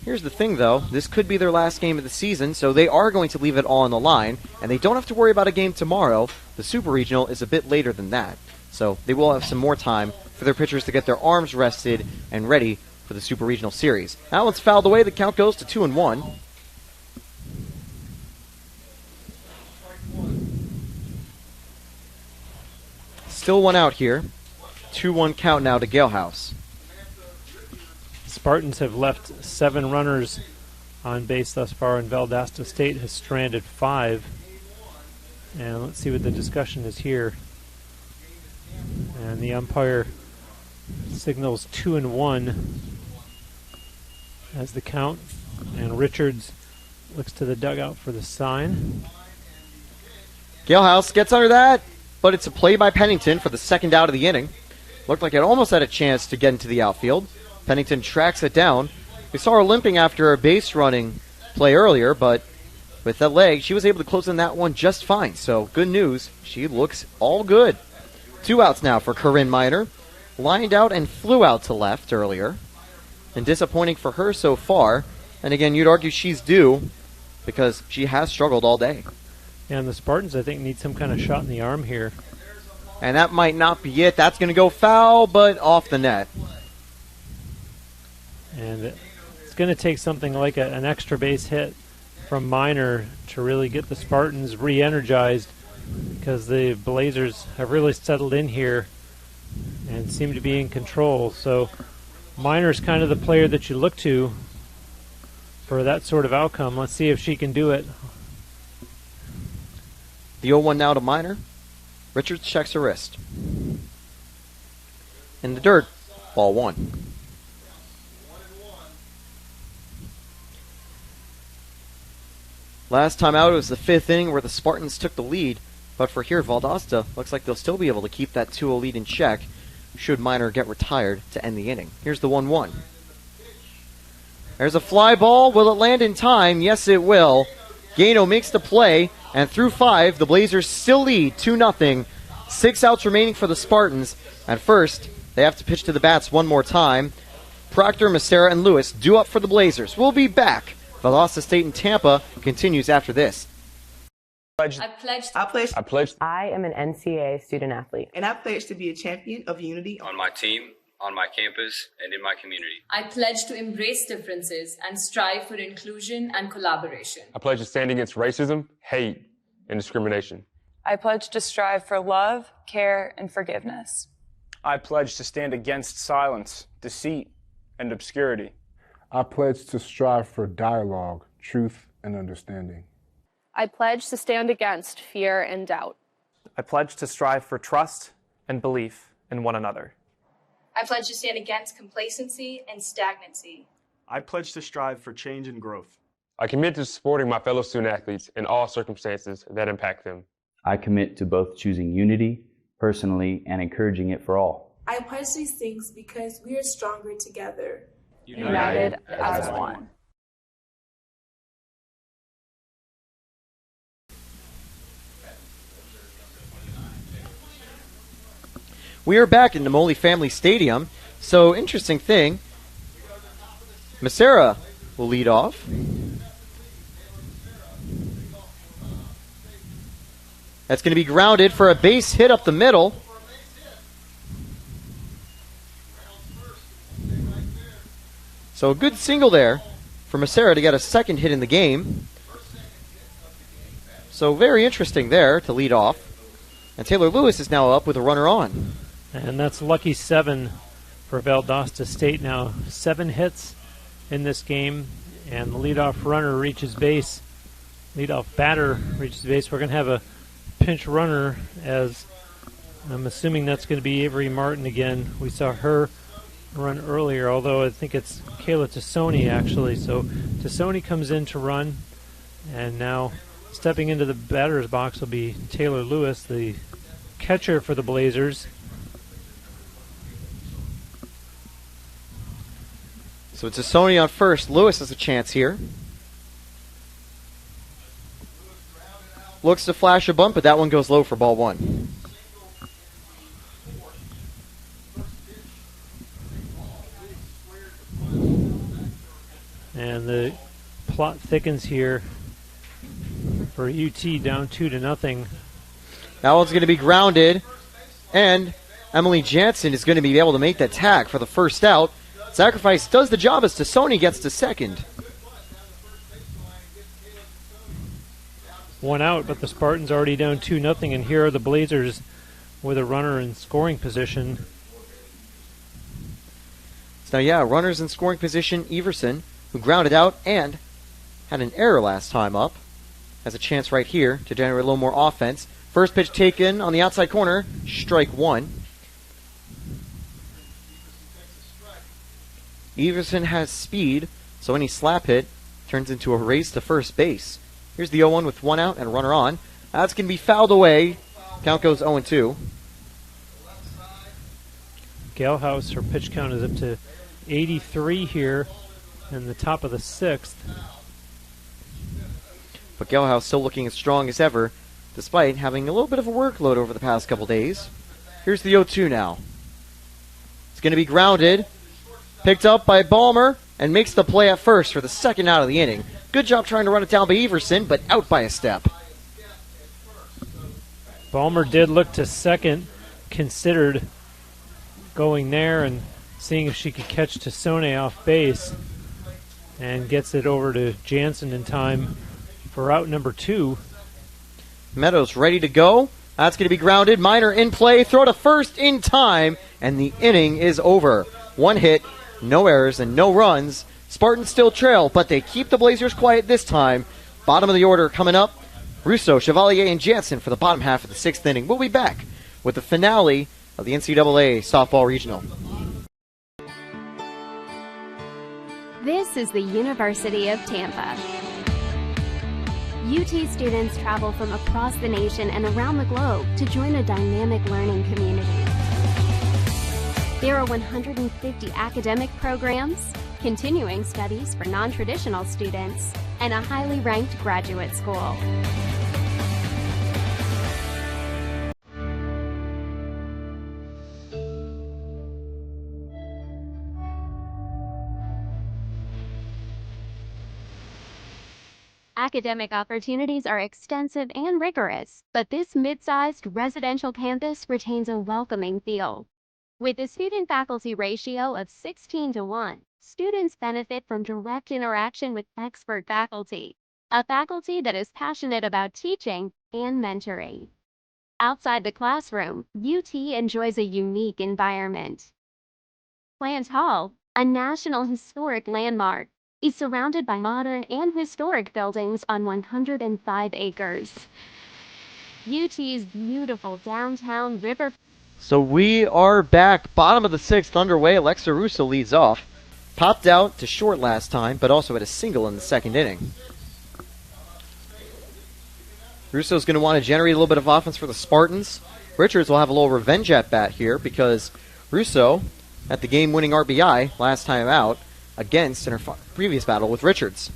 S1: Here's the thing, though. This could be their last game of the season, so they are going to leave it all on the line, and they don't have to worry about a game tomorrow. The Super Regional is a bit later than that, so they will have some more time for their pitchers to get their arms rested and ready for the Super Regional Series. That one's fouled away. The count goes to 2-1. Still one out here. 2-1 count now to Galehouse.
S2: Spartans have left 7 runners on base thus far, and Valdosta State has stranded 5. And let's see what the discussion is here. And the umpire signals 2-1 as the count, and Richards looks to the dugout for the sign.
S1: Galehouse gets under that, but it's a play by Pennington for the second out of the inning. Looked like it almost had a chance to get into the outfield. Pennington tracks it down. We saw her limping after a base running play earlier, but with that leg, she was able to close in that one just fine. So good news, she looks all good. 2 outs now for Corinne Miner. Lined out and flew out to left earlier. And disappointing for her so far. And again, you'd argue she's due because she has struggled all day.
S2: And the Spartans, I think, need some kind of shot in the arm here.
S1: And that might not be it. That's going to go foul, but off the net.
S2: And it's going to take something like an extra base hit from Miner to really get the Spartans re-energized, because the Blazers have really settled in here and seem to be in control. So Miner's kind of the player that you look to for that sort of outcome. Let's see if she can do it.
S1: The 0-1 now to Miner. Richards checks her wrist. In the dirt, ball 1. Last time out, it was the 5th inning where the Spartans took the lead. But for here, Valdosta looks like they'll still be able to keep that 2-0 lead in check should Miner get retired to end the inning. Here's the 1-1. There's a fly ball. Will it land in time? Yes, it will. Gano makes the play, and through 5, the Blazers still lead 2-0. 6 outs remaining for the Spartans. At first, they have to pitch to the bats one more time. Proctor, Macera, and Lewis due up for the Blazers. We'll be back. Valdosta State and Tampa continues after this.
S18: I pledge.
S8: I am an NCAA student athlete.
S9: And I pledge to be a champion of unity
S10: on my team, on my campus, and in my community.
S18: I pledge to embrace differences and strive for inclusion and collaboration.
S12: I pledge to stand against racism, hate, and discrimination.
S13: I pledge to strive for love, care, and forgiveness.
S11: I pledge to stand against silence, deceit, and obscurity.
S14: I pledge to strive for dialogue, truth, and understanding.
S15: I pledge to stand against fear and doubt.
S16: I pledge to strive for trust and belief in one another.
S17: I pledge to stand against complacency and stagnancy.
S19: I pledge to strive for change and growth.
S12: I commit to supporting my fellow student athletes in all circumstances that impact them.
S20: I commit to both choosing unity personally and encouraging it for all.
S21: I pledge these things because we are stronger together.
S15: United as one.
S1: We are back in Namoli Family Stadium. So, interesting thing, Massera will lead off. That's going to be grounded for a base hit up the middle. So a good single there for Massera to get a second hit in the game. So very interesting there to lead off. And Taylor Lewis is now up with a runner on.
S2: And that's lucky 7 for Valdosta State now. 7 hits in this game, and the leadoff runner reaches base. Leadoff batter reaches base. We're going to have a pinch runner, as I'm assuming that's going to be Avery Martin again. We saw her run earlier, although I think it's Kayla Tassoni actually. So Tassoni comes in to run, and now stepping into the batter's box will be Taylor Lewis, the catcher for the Blazers.
S1: So it's Tassoni on first. Lewis has a chance here. Looks to flash a bunt, but that one goes low for ball 1.
S2: And the plot thickens here for UT, down 2-0.
S1: That one's going to be grounded, and Emily Jansen is going to be able to make that tag for the first out. Sacrifice does the job as Tassoni gets to second.
S2: 1 out, but the Spartans already down 2-0, and here are the Blazers with a runner in scoring position.
S1: So yeah, runners in scoring position. Everson, who grounded out and had an error last time up, has a chance right here to generate a little more offense. First pitch taken on the outside corner, strike 1. Everson has speed, so any slap hit turns into a race to first base. Here's the 0-1 with 1 out and a runner on. That's going to be fouled away. Count goes 0-2.
S2: Galehouse, her pitch count is up to 83 here in the top of the 6th.
S1: But Galehouse still looking as strong as ever, despite having a little bit of a workload over the past couple days. Here's the 0-2 now. It's going to be grounded. Picked up by Balmer and makes the play at first for the second out of the inning. Good job trying to run it down by Everson, but out by a step.
S2: Balmer did look to second, considered going there and seeing if she could catch Tassone off base, and gets it over to Jansen in time for out number 2.
S1: Meadows ready to go. That's going to be grounded. Minor in play. Throw to first in time, and the inning is over. 1 hit, no errors, and no runs. Spartans still trail, but they keep the Blazers quiet this time. Bottom of the order coming up. Russo, Chevalier, and Jansen for the bottom half of the 6th inning. We'll be back with the finale of the NCAA Softball Regional.
S22: This is the University of Tampa. UT students travel from across the nation and around the globe to join a dynamic learning community. There are 150 academic programs, continuing studies for non-traditional students, and a highly ranked graduate school. Academic opportunities are extensive and rigorous, but this mid-sized residential campus retains a welcoming feel. With a student-faculty ratio of 16:1, students benefit from direct interaction with expert faculty, a faculty that is passionate about teaching and mentoring. Outside the classroom, UT enjoys a unique environment. Plant Hall, a National Historic Landmark, is surrounded by modern and historic buildings on 105 acres. UT's beautiful downtown river.
S1: So we are back. Bottom of the 6th underway. Alexa Russo leads off. Popped out to short last time, but also had a single in the second inning. Russo's going to want to generate a little bit of offense for the Spartans. Richards will have a little revenge at bat here because Russo at the game-winning RBI last time out against in her previous battle with Richards.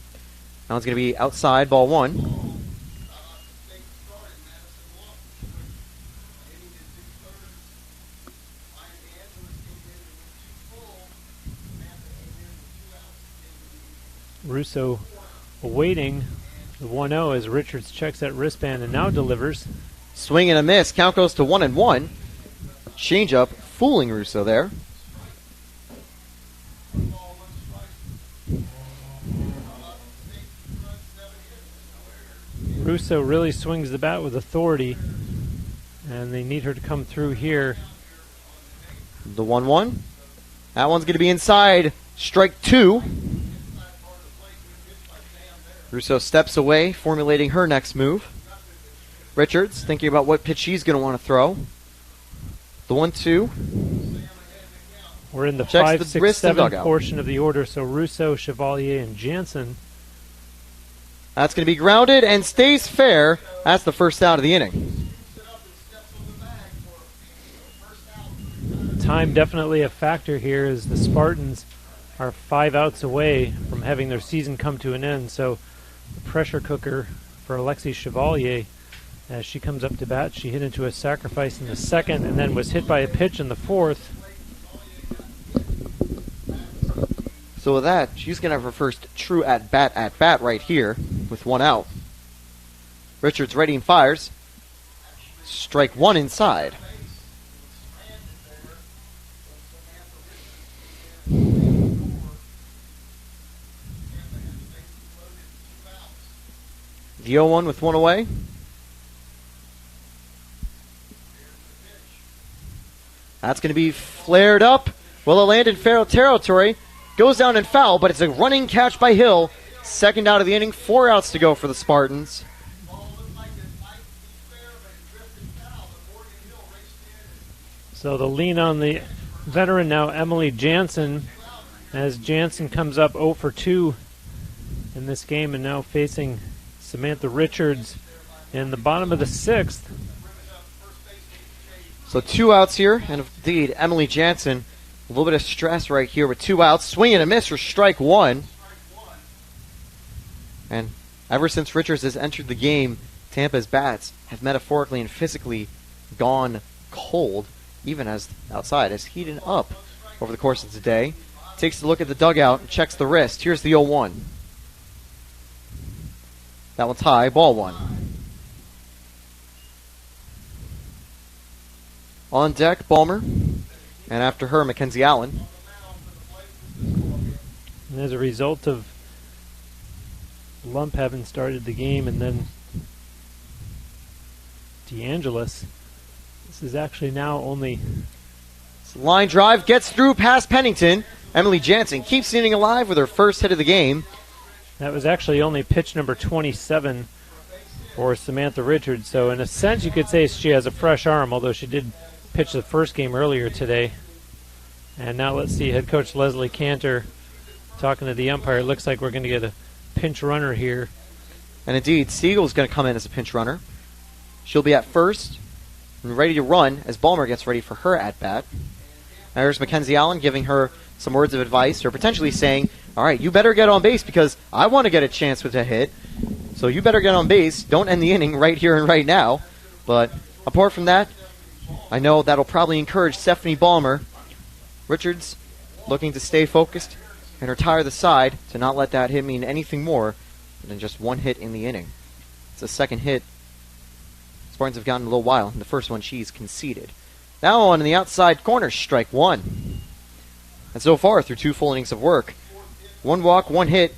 S1: Now it's going to be outside, ball 1.
S2: Russo awaiting the 1-0 as Richards checks that wristband and now delivers.
S1: Swing and a miss. Count goes to 1-1. Change-up, fooling Russo there.
S2: Russo really swings the bat with authority, and they need her to come through here.
S1: The 1-1. That one's going to be inside. Strike 2. Russo steps away, formulating her next move. Richards thinking about what pitch she's going to want to throw. The 1-2.
S2: We're in the 5, 6, 7 portion of the order, so Russo, Chevalier, and Jansen.
S1: That's going to be grounded and stays fair. That's the first out of the inning.
S2: Time definitely a factor here as the Spartans are 5 outs away from having their season come to an end, so the pressure cooker for Alexis Chevalier as she comes up to bat. She hit into a sacrifice in the second and then was hit by a pitch in the fourth.
S1: So with that, she's going to have her first true at-bat right here with 1 out. Richards ready and fires. Strike 1 inside. The 0-1 with 1 away. That's going to be flared up. Well, it landed in foul territory. Goes down and foul, but it's a running catch by Hill. Second out of the inning. 4 outs to go for the Spartans.
S2: So the lean on the veteran now, Emily Jansen, as Jansen comes up 0 for 2 in this game and now facing Samantha Richards in the bottom of the 6th.
S1: So 2 outs here, and indeed, Emily Jansen, a little bit of stress right here with 2 outs. Swing and a miss for strike 1. And ever since Richards has entered the game, Tampa's bats have metaphorically and physically gone cold, even as outside has heated up over the course of the day. Takes a look at the dugout and checks the wrist. Here's the 0-1. That one's high, ball 1. On deck, Balmer. And after her, Mackenzie Allen.
S2: And as a result of Lump having started the game and then DeAngelis, this is actually now only...
S1: Line drive gets through past Pennington. Emily Jansen keeps the inning alive with her first hit of the game.
S2: That was actually only pitch number 27 for Samantha Richards. So in a sense, you could say she has a fresh arm, although she did pitch the first game earlier today. And now let's see, head coach Leslie Cantor talking to the umpire. It looks like we're going to get a pinch runner here.
S1: And indeed, Siegel's going to come in as a pinch runner. She'll be at first and ready to run as Balmer gets ready for her at-bat. Now here's Mackenzie Allen giving her some words of advice, or potentially saying, all right, you better get on base because I want to get a chance with a hit. So you better get on base. Don't end the inning right here and right now. But apart from that, I know that'll probably encourage Stephanie Balmer. Richards looking to stay focused and retire the side to not let that hit mean anything more than just 1 hit in the inning. It's the second hit Spartans have gotten a little while, and the first one she's conceded. Now on in the outside corner, strike 1. And so far, through 2 full innings of work, 1 walk, 1 hit,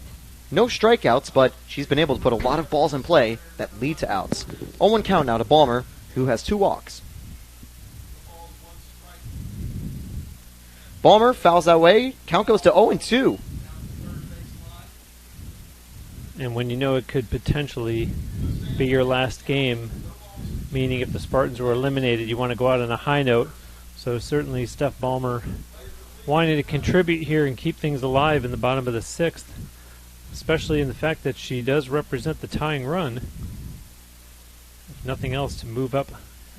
S1: no strikeouts, but she's been able to put a lot of balls in play that lead to outs. 0-1 count now to Balmer who has 2 walks. Balmer fouls that way. Count goes to 0-2.
S2: And when you know it could potentially be your last game, meaning if the Spartans were eliminated, you want to go out on a high note. So certainly Steph Balmer wanting to contribute here and keep things alive in the bottom of the 6th, especially in the fact that she does represent the tying run. If nothing else, to move up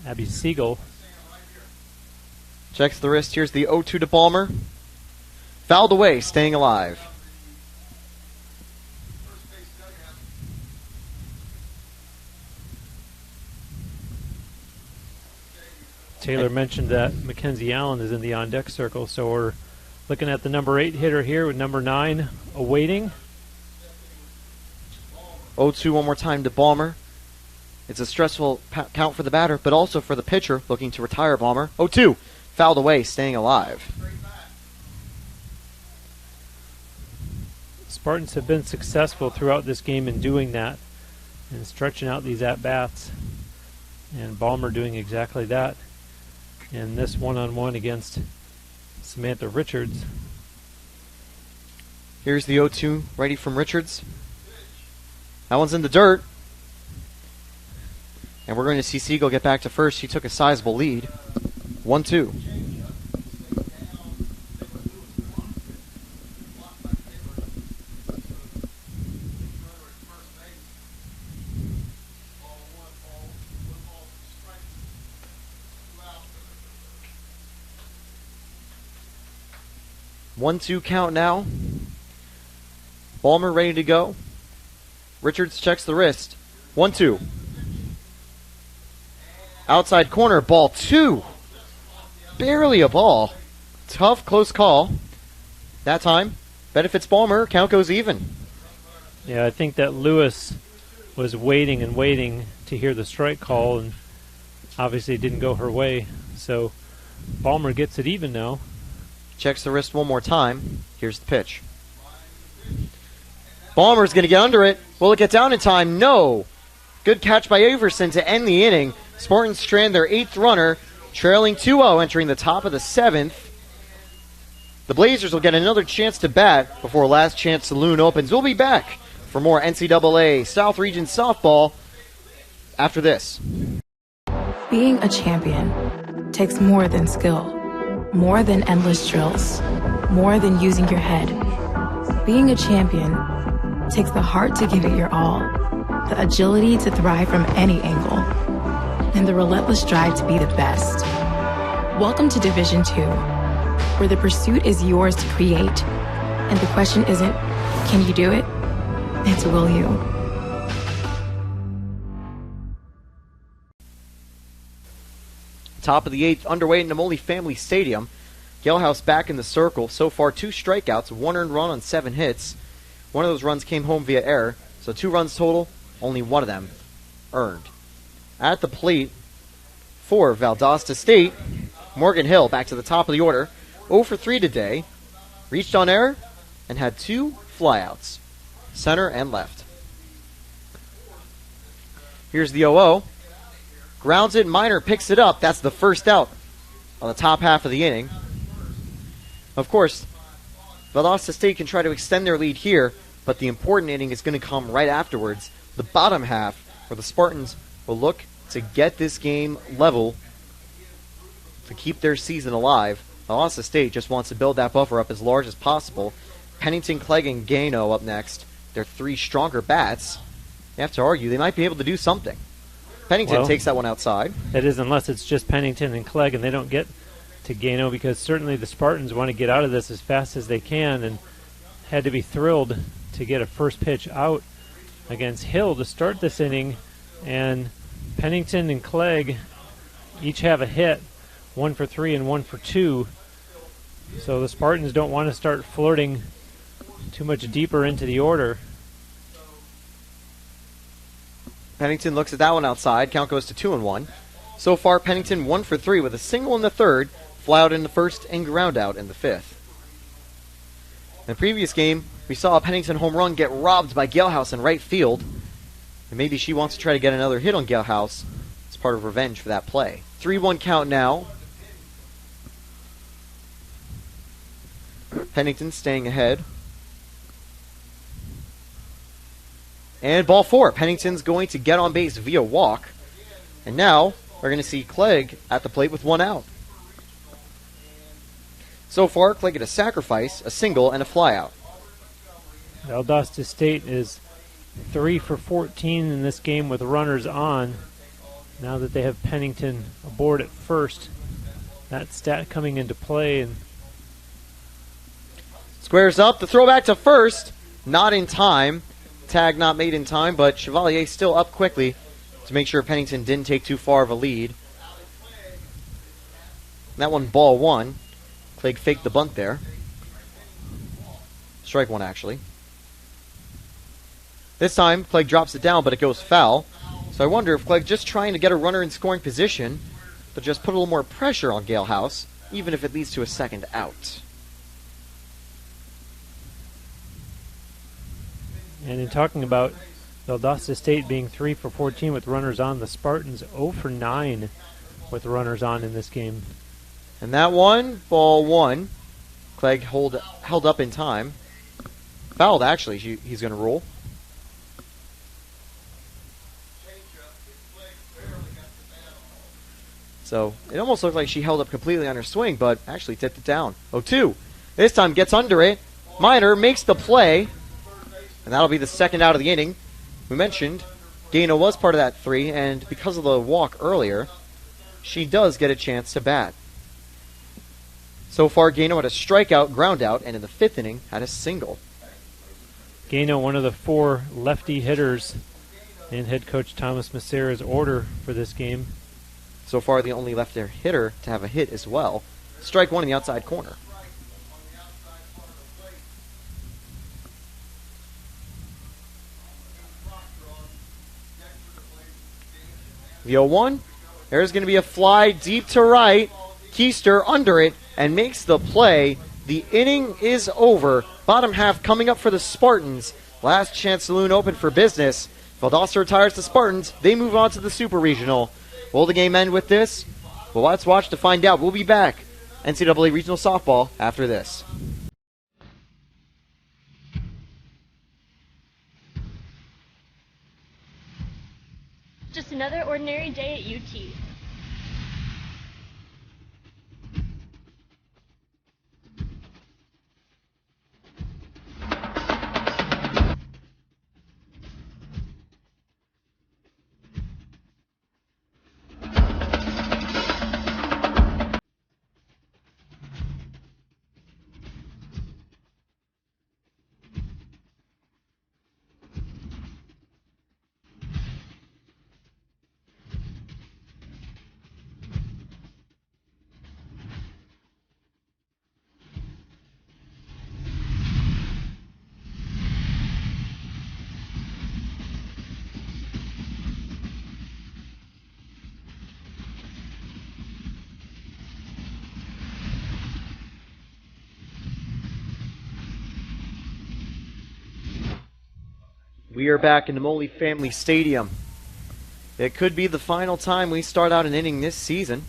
S2: Abby Siegel.
S1: Checks the wrist. Here's the 0-2 to Balmer. Fouled away, staying alive.
S2: Taylor mentioned that Mackenzie Allen is in the on-deck circle, so we're looking at the number 8 hitter here with number 9 awaiting.
S1: 0-2 one more time to Balmer. It's a stressful count for the batter, but also for the pitcher looking to retire Balmer. 0-2. Fouled away, staying alive.
S2: Spartans have been successful throughout this game in doing that and stretching out these at-bats. And Balmer doing exactly that in this one-on-one against Samantha Richards.
S1: Here's the 0-2 ready from Richards. That one's in the dirt. And we're going to see Siegel get back to first. She took a sizable lead. 1-2. One-two count now. Balmer ready to go. Richards checks the wrist. 1-2. Outside corner, ball 2. Barely a ball. Tough, close call. That time, benefits Balmer. Count goes even.
S2: Yeah, I think that Lewis was waiting and waiting to hear the strike call, and obviously it didn't go her way. So Balmer gets it even now.
S1: Checks the wrist one more time. Here's the pitch. Balmer's going to get under it. Will it get down in time? No. Good catch by Averson to end the inning. Spartans strand their 8th runner, trailing 2-0 entering the top of the 7th. The Blazers will get another chance to bat before Last Chance Saloon opens. We'll be back for more NCAA South Region softball after this.
S3: Being a champion takes more than skill, more than endless drills, more than using your head. Being a champion takes the heart to give it your all, the agility to thrive from any angle, and the relentless drive to be the best. Welcome to Division II, where the pursuit is yours to create, and the question isn't, can you do it? It's, will you?
S1: Top of the 8th, underway at Namoli Family Stadium. Galehouse back in the circle. So far, 2 strikeouts, 1 earned run on 7 hits. One of those runs came home via error, so 2 runs total, only 1 of them earned. At the plate for Valdosta State, Morgan Hill back to the top of the order. 0 for 3 today. Reached on error and had 2 flyouts, center and left. Here's the 0-0. Grounds it, Minor picks it up. That's the first out on the top half of the inning. Of course, Valdosta State can try to extend their lead here, but the important inning is going to come right afterwards. The bottom half, where the Spartans will look to get this game level to keep their season alive. Valdosta State just wants to build that buffer up as large as possible. Pennington, Clegg, and Gano up next. They're 3 stronger bats. You have to argue they might be able to do something. Pennington takes that one outside.
S2: It is, unless it's just Pennington and Clegg and they don't get to Gano, because certainly the Spartans want to get out of this as fast as they can and had to be thrilled to get a first pitch out against Hill to start this inning. And Pennington and Clegg each have a hit, 1 for 3 and 1 for 2. So the Spartans don't want to start flirting too much deeper into the order.
S1: Pennington looks at that one outside. Count goes to 2-1. So far, Pennington 1 for 3 with a single in the 3rd, fly out in the 1st, and ground out in the 5th. In the previous game, we saw a Pennington home run get robbed by Galehouse in right field. And maybe she wants to try to get another hit on Galehouse. It's part of revenge for that play. 3-1 count now. Pennington staying ahead. And ball 4. Pennington's going to get on base via walk. And now we're going to see Clegg at the plate with 1 out. So far, Clegg had a sacrifice, a single, and a flyout.
S2: Valdosta State is 3 for 14 in this game with runners on. Now that they have Pennington aboard at first, that stat coming into play. And
S1: squares up, the throw back to first, not in time. Tag not made in time, but Chevalier still up quickly to make sure Pennington didn't take too far of a lead. That one, ball 1. Clegg faked the bunt there. Strike 1, actually. This time, Clegg drops it down, but it goes foul. So I wonder if Clegg just trying to get a runner in scoring position, but just put a little more pressure on Gale House, even if it leads to a second out.
S2: And in talking about Valdosta State being 3 for 14 with runners on, the Spartans 0 for 9 with runners on in this game.
S1: And that one, ball 1. Clegg held up in time. Fouled, actually. He's going to rule. So it almost looked like she held up completely on her swing, but actually tipped it down. 0-2. This time gets under it. Minor makes the play. And that'll be the second out of the inning. We mentioned Gaino was part of that 3, and because of the walk earlier, she does get a chance to bat. So far, Gaino had a strikeout, ground out, and in the 5th inning, had a single.
S2: Gaino, one of the 4 lefty hitters in head coach Thomas Macera's order for this game.
S1: So far, the only left hitter to have a hit as well. Strike 1 in the outside corner. The 0-1. There's going to be a fly deep to right. Keister under it and makes the play. The inning is over. Bottom half coming up for the Spartans. Last chance saloon open for business. Valdosta retires the Spartans. They move on to the Super Regional. Will the game end with this? Well, let's watch to find out. We'll be back. NCAA Regional Softball after this.
S4: Just another ordinary day at UT.
S1: We are back in the Nemoli Family Stadium. It could be the final time we start out an inning this season.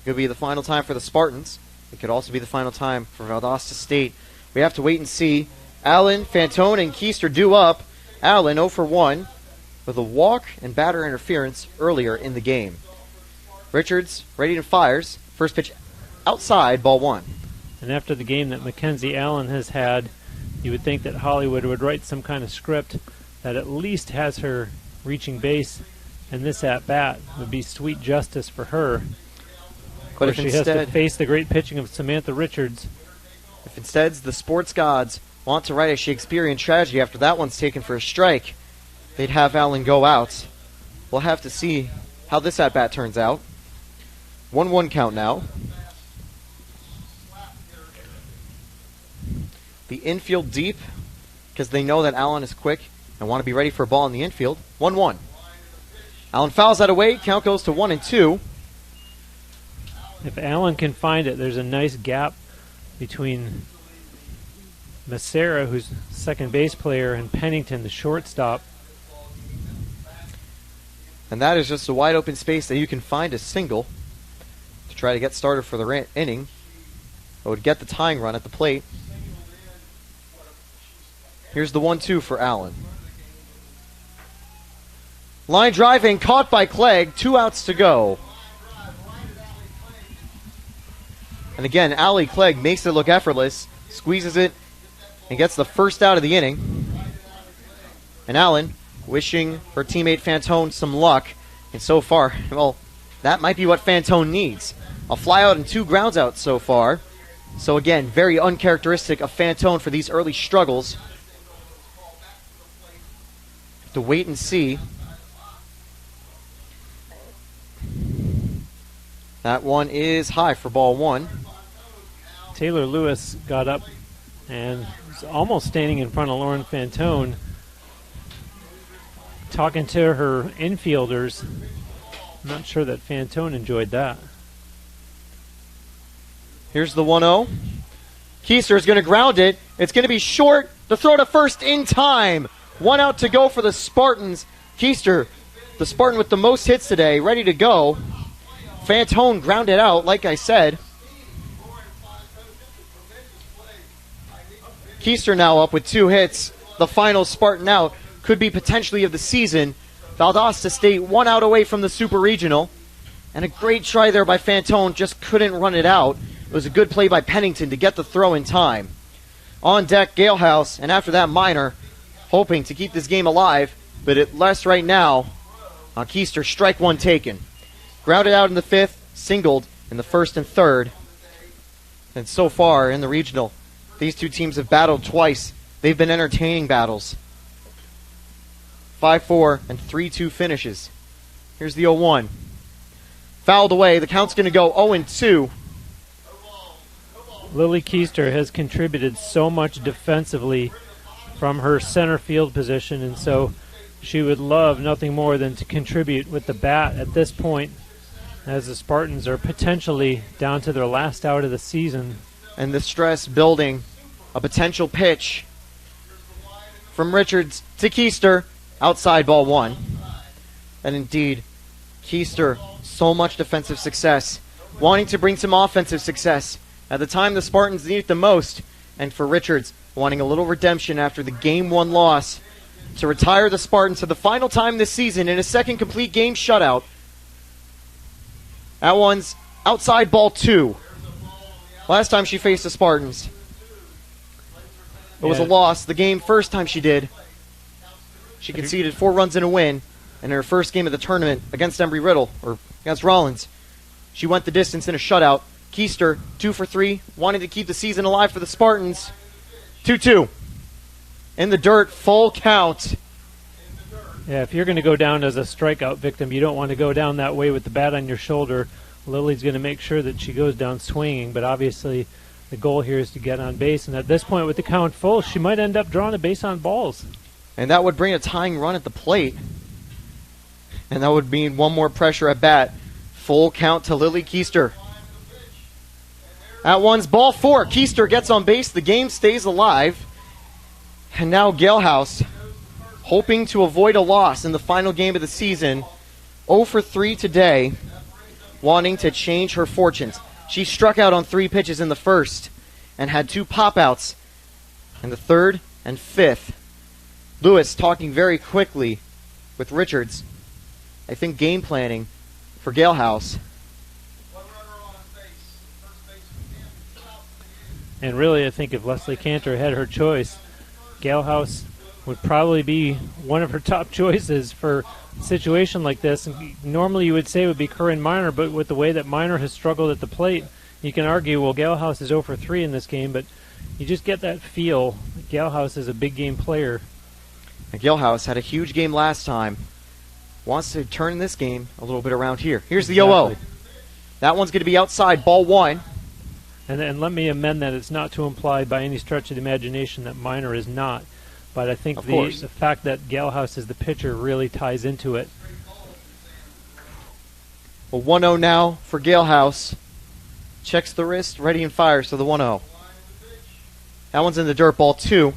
S1: It could be the final time for the Spartans. It could also be the final time for Valdosta State. We have to wait and see. Allen, Fantone, and Keister due up. Allen 0 for 1 with a walk and batter interference earlier in the game. Richards ready to fires. First pitch outside, ball 1.
S2: And after the game that Mackenzie Allen has had, you would think that Hollywood would write some kind of script that at least has her reaching base, and this at-bat would be sweet justice for her.
S1: But if
S2: she
S1: instead
S2: has to face the great pitching of Samantha Richards.
S1: If instead the sports gods want to write a Shakespearean tragedy after that one's taken for a strike, they'd have Allen go out. We'll have to see how this at-bat turns out. 1-1 count now. The infield deep, because they know that Allen is quick and want to be ready for a ball in the infield. 1-1. Allen fouls that away. Count goes to 1-2.
S2: If Allen can find it, there's a nice gap between Macera, who's second base player, and Pennington, the shortstop.
S1: And that is just a wide open space that you can find a single to try to get started for the inning. It would get the tying run at the plate. Here's the 1-2 for Allen. Line driving, caught by Clegg. 2 outs to go. And again, Allie Clegg makes it look effortless, squeezes it, and gets the first out of the inning. And Allen wishing her teammate Fantone some luck. And so far, well, that might be what Fantone needs. A fly out and 2 grounds out so far. So again, very uncharacteristic of Fantone for these early struggles. Have to wait and see. That one is high for ball 1.
S2: Taylor Lewis got up and was almost standing in front of Lauren Fantone, talking to her infielders. I'm not sure that Fantone enjoyed that.
S1: Here's the 1-0. Keister is going to ground it. It's going to be short. The throw to first in time. 1 out to go for the Spartans. Keister, the Spartan with the most hits today, ready to go. Fantone grounded out, like I said. Keister now up with 2 hits. The final Spartan out could be potentially of the season. Valdosta State 1 out away from the Super Regional. And a great try there by Fantone, just couldn't run it out. It was a good play by Pennington to get the throw in time. On deck, Galehouse, and after that, Minor, hoping to keep this game alive, but at less right now. Keister, strike 1 taken. Grounded out in the 5th, singled in the 1st and 3rd. And so far in the regional, these 2 teams have battled twice. They've been entertaining battles. 5-4 and 3-2 finishes. Here's the 0-1. Fouled away. The count's going to go 0-2.
S2: Lily Keister has contributed so much defensively from her center field position, and so she would love nothing more than to contribute with the bat at this point, as the Spartans are potentially down to their last out of the season.
S1: And the stress building. A potential pitch from Richards to Keister. Outside ball 1. And indeed, Keister, so much defensive success. Wanting to bring some offensive success at the time the Spartans need it the most. And for Richards, wanting a little redemption after the Game 1 loss to retire the Spartans for the final time this season in a second complete game shutout. That one's outside ball 2. Last time she faced the Spartans, it was a loss. The game first time she did, she conceded 4 runs in a win. And in her first game of the tournament against Embry-Riddle, or against Rollins, she went the distance in a shutout. Keister, 2 for 3, wanting to keep the season alive for the Spartans. 2-2. In the dirt, full count.
S2: Yeah, if you're going to go down as a strikeout victim, you don't want to go down that way with the bat on your shoulder. Lily's going to make sure that she goes down swinging, but obviously the goal here is to get on base. And at this point, with the count full, she might end up drawing a base on balls.
S1: And that would bring a tying run at the plate. And that would mean one more pressure at bat. Full count to Lily Keister. At one's ball 4. Keister gets on base. The game stays alive. And now Galehouse, hoping to avoid a loss in the final game of the season. 0 for 3 today, wanting to change her fortunes. She struck out on 3 pitches in the first and had 2 pop-outs in the 3rd and 5th. Lewis talking very quickly with Richards. I think game planning for Galehouse.
S2: And really, I think if Leslie Cantor had her choice, Galehouse would probably be one of her top choices for a situation like this. And normally you would say it would be Corinne Minor, but with the way that Minor has struggled at the plate, you can argue, well, Galehouse is 0 for 3 in this game, but you just get that feel that Galehouse is a big game player.
S1: And Galehouse had a huge game last time. Wants to turn this game a little bit around here. Here's the 0-0. That one's going to be outside, ball 1.
S2: And let me amend that. It's not to imply by any stretch of the imagination that Minor is not. But I think the fact that Galehouse is the pitcher really ties into it.
S1: Well, 1-0 now for Galehouse. Checks the wrist, ready and fires to the 1-0. That one's in the dirt, ball 2.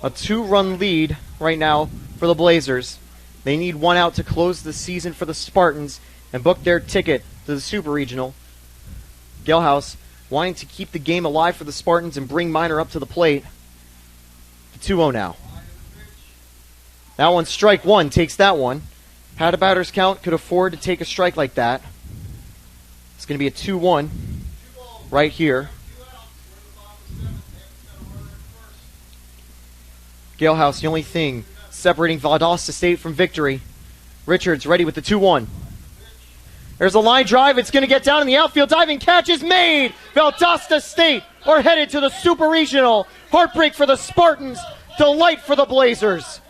S1: A 2-run lead right now for the Blazers. They need one out to close the season for the Spartans and book their ticket to the Super Regional. Galehouse wanting to keep the game alive for the Spartans and bring Minor up to the plate. 2-0 now. That one, strike one, takes that one. Had a batter's count, could afford to take a strike like that. It's going to be a 2-1 right here. Galehouse, the only thing separating Valdosta State from victory. Richards ready with the 2-1. There's a line drive. It's going to get down in the outfield. Diving catch is made. Valdosta State are headed to the Super Regional. Heartbreak for the Spartans. Delight for the Blazers.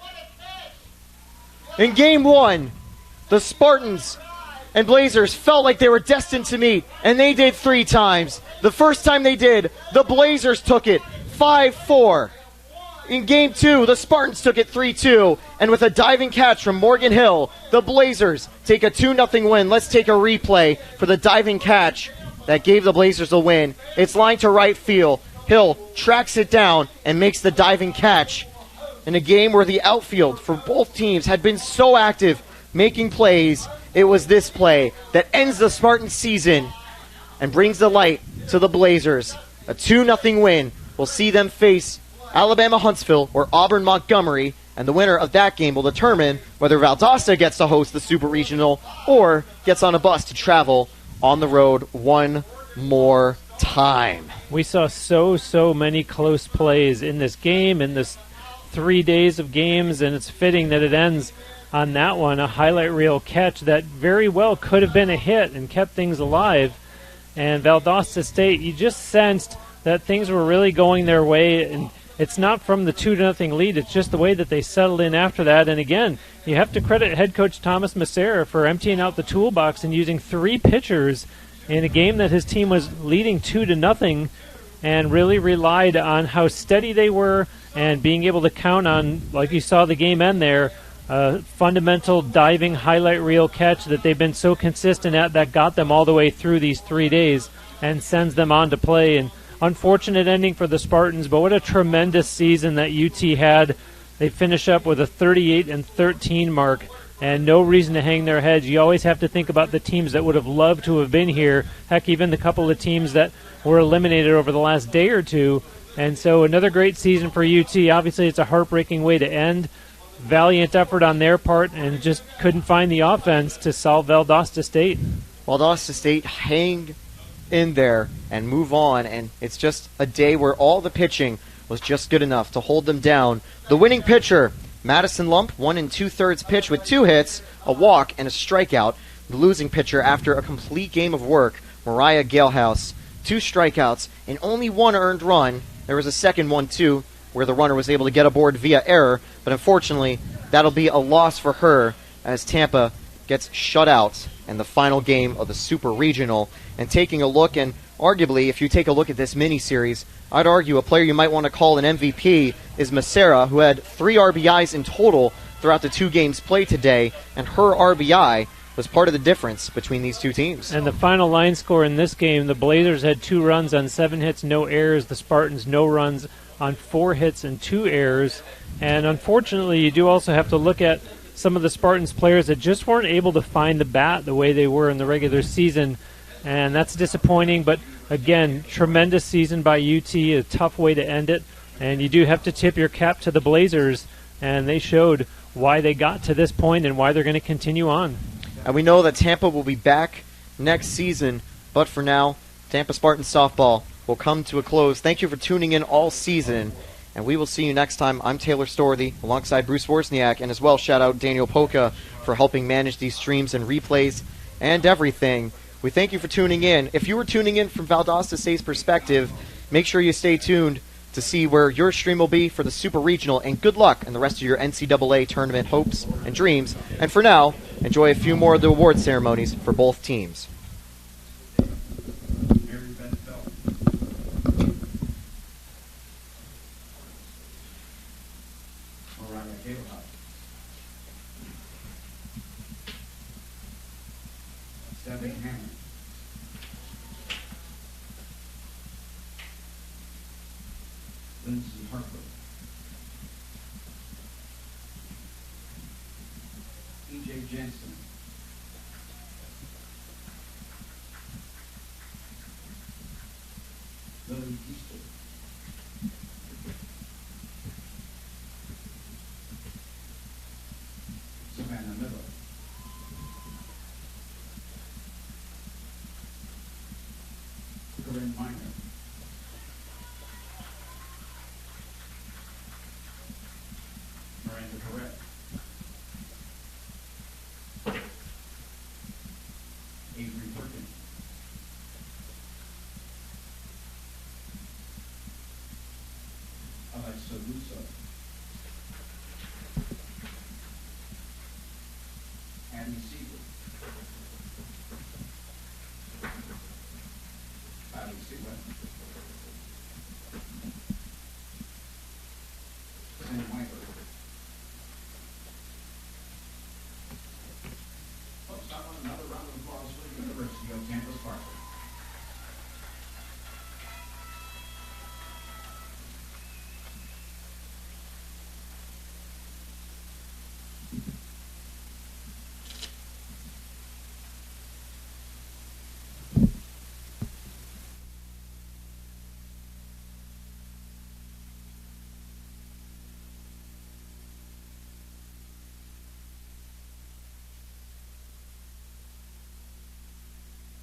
S1: In Game 1, the Spartans and Blazers felt like they were destined to meet, and they did 3 times. The first time they did, the Blazers took it 5-4. In Game 2, the Spartans took it 3-2, and with a diving catch from Morgan Hill, the Blazers take a 2-0 win. Let's take a replay for the diving catch that gave the Blazers a win. It's lined to right field. Hill tracks it down and makes the diving catch in a game where the outfield for both teams had been so active making plays. It was this play that ends the Spartans season and brings the light to the Blazers. A 2-0 win. We'll see them face Alabama Huntsville or Auburn Montgomery, and the winner of that game will determine whether Valdosta gets to host the Super Regional or gets on a bus to travel on the road one more time.
S2: We saw so many close plays in this game, in this 3 days of games, and it's fitting that it ends on that one, a highlight reel catch that very well could have been a hit and kept things alive. And Valdosta State, you just sensed that things were really going their way, and it's not from the 2-0 lead. It's just the way that they settled in after that. And again, you have to credit head coach Thomas Macera for emptying out the toolbox and using 3 pitchers in a game that his team was leading 2-0, and really relied on how steady they were and being able to count on, like you saw the game end there, a fundamental diving highlight reel catch that they've been so consistent at that got them all the way through these 3 days and sends them on to play. And unfortunate ending for the Spartans, but what a tremendous season that UT had. They finish up with a 38-13 mark, and no reason to hang their heads. You always have to think about the teams that would have loved to have been here. Heck, even the couple of teams that were eliminated over the last day or two. And so another great season for UT. Obviously, it's a heartbreaking way to end. Valiant effort on their part, and just couldn't find the offense to solve Valdosta State.
S1: Valdosta State hang in there and move on, and it's just a day where all the pitching was just good enough to hold them down. The winning pitcher, Madison Lump, 1 2/3 pitch with 2 hits, a walk, and a strikeout. The losing pitcher, after a complete game of work, Mariah Galehouse, 2 strikeouts and only 1 earned run. There was a second one, too, where the runner was able to get aboard via error, but unfortunately, that'll be a loss for her as Tampa gets shut out in the final game of the Super Regional. And taking a look, and arguably, if you take a look at this mini-series, I'd argue a player you might want to call an MVP is Macera, who had 3 RBIs in total throughout the 2 games played today, and her RBI was part of the difference between these 2 teams.
S2: And the final line score in this game, the Blazers had 2 runs on 7 hits, no errors. The Spartans, no runs on 4 hits and 2 errors. And unfortunately, you do also have to look at some of the Spartans players that just weren't able to find the bat the way they were in the regular season. And that's disappointing, but again, tremendous season by UT, a tough way to end it. And you do have to tip your cap to the Blazers, and they showed why they got to this point and why they're going to continue on.
S1: And we know that Tampa will be back next season, but for now, Tampa Spartans softball will come to a close. Thank you for tuning in all season, and we will see you next time. I'm Taylor Storthy, alongside Bruce Wozniak, and as well, shout out Daniel Polka for helping manage these streams and replays and everything. We thank you for tuning in. If you were tuning in from Valdosta State's perspective, make sure you stay tuned to see where your stream will be for the Super Regional, and good luck in the rest of your NCAA tournament hopes and dreams. And for now, enjoy a few more of the award ceremonies for both teams.
S5: Jensen. Lily Easter. Savannah Miller. Corinne Minor. Miranda Correct. Avery Perkins. Alexa Russo. Annie Siegel. Abby Sigler.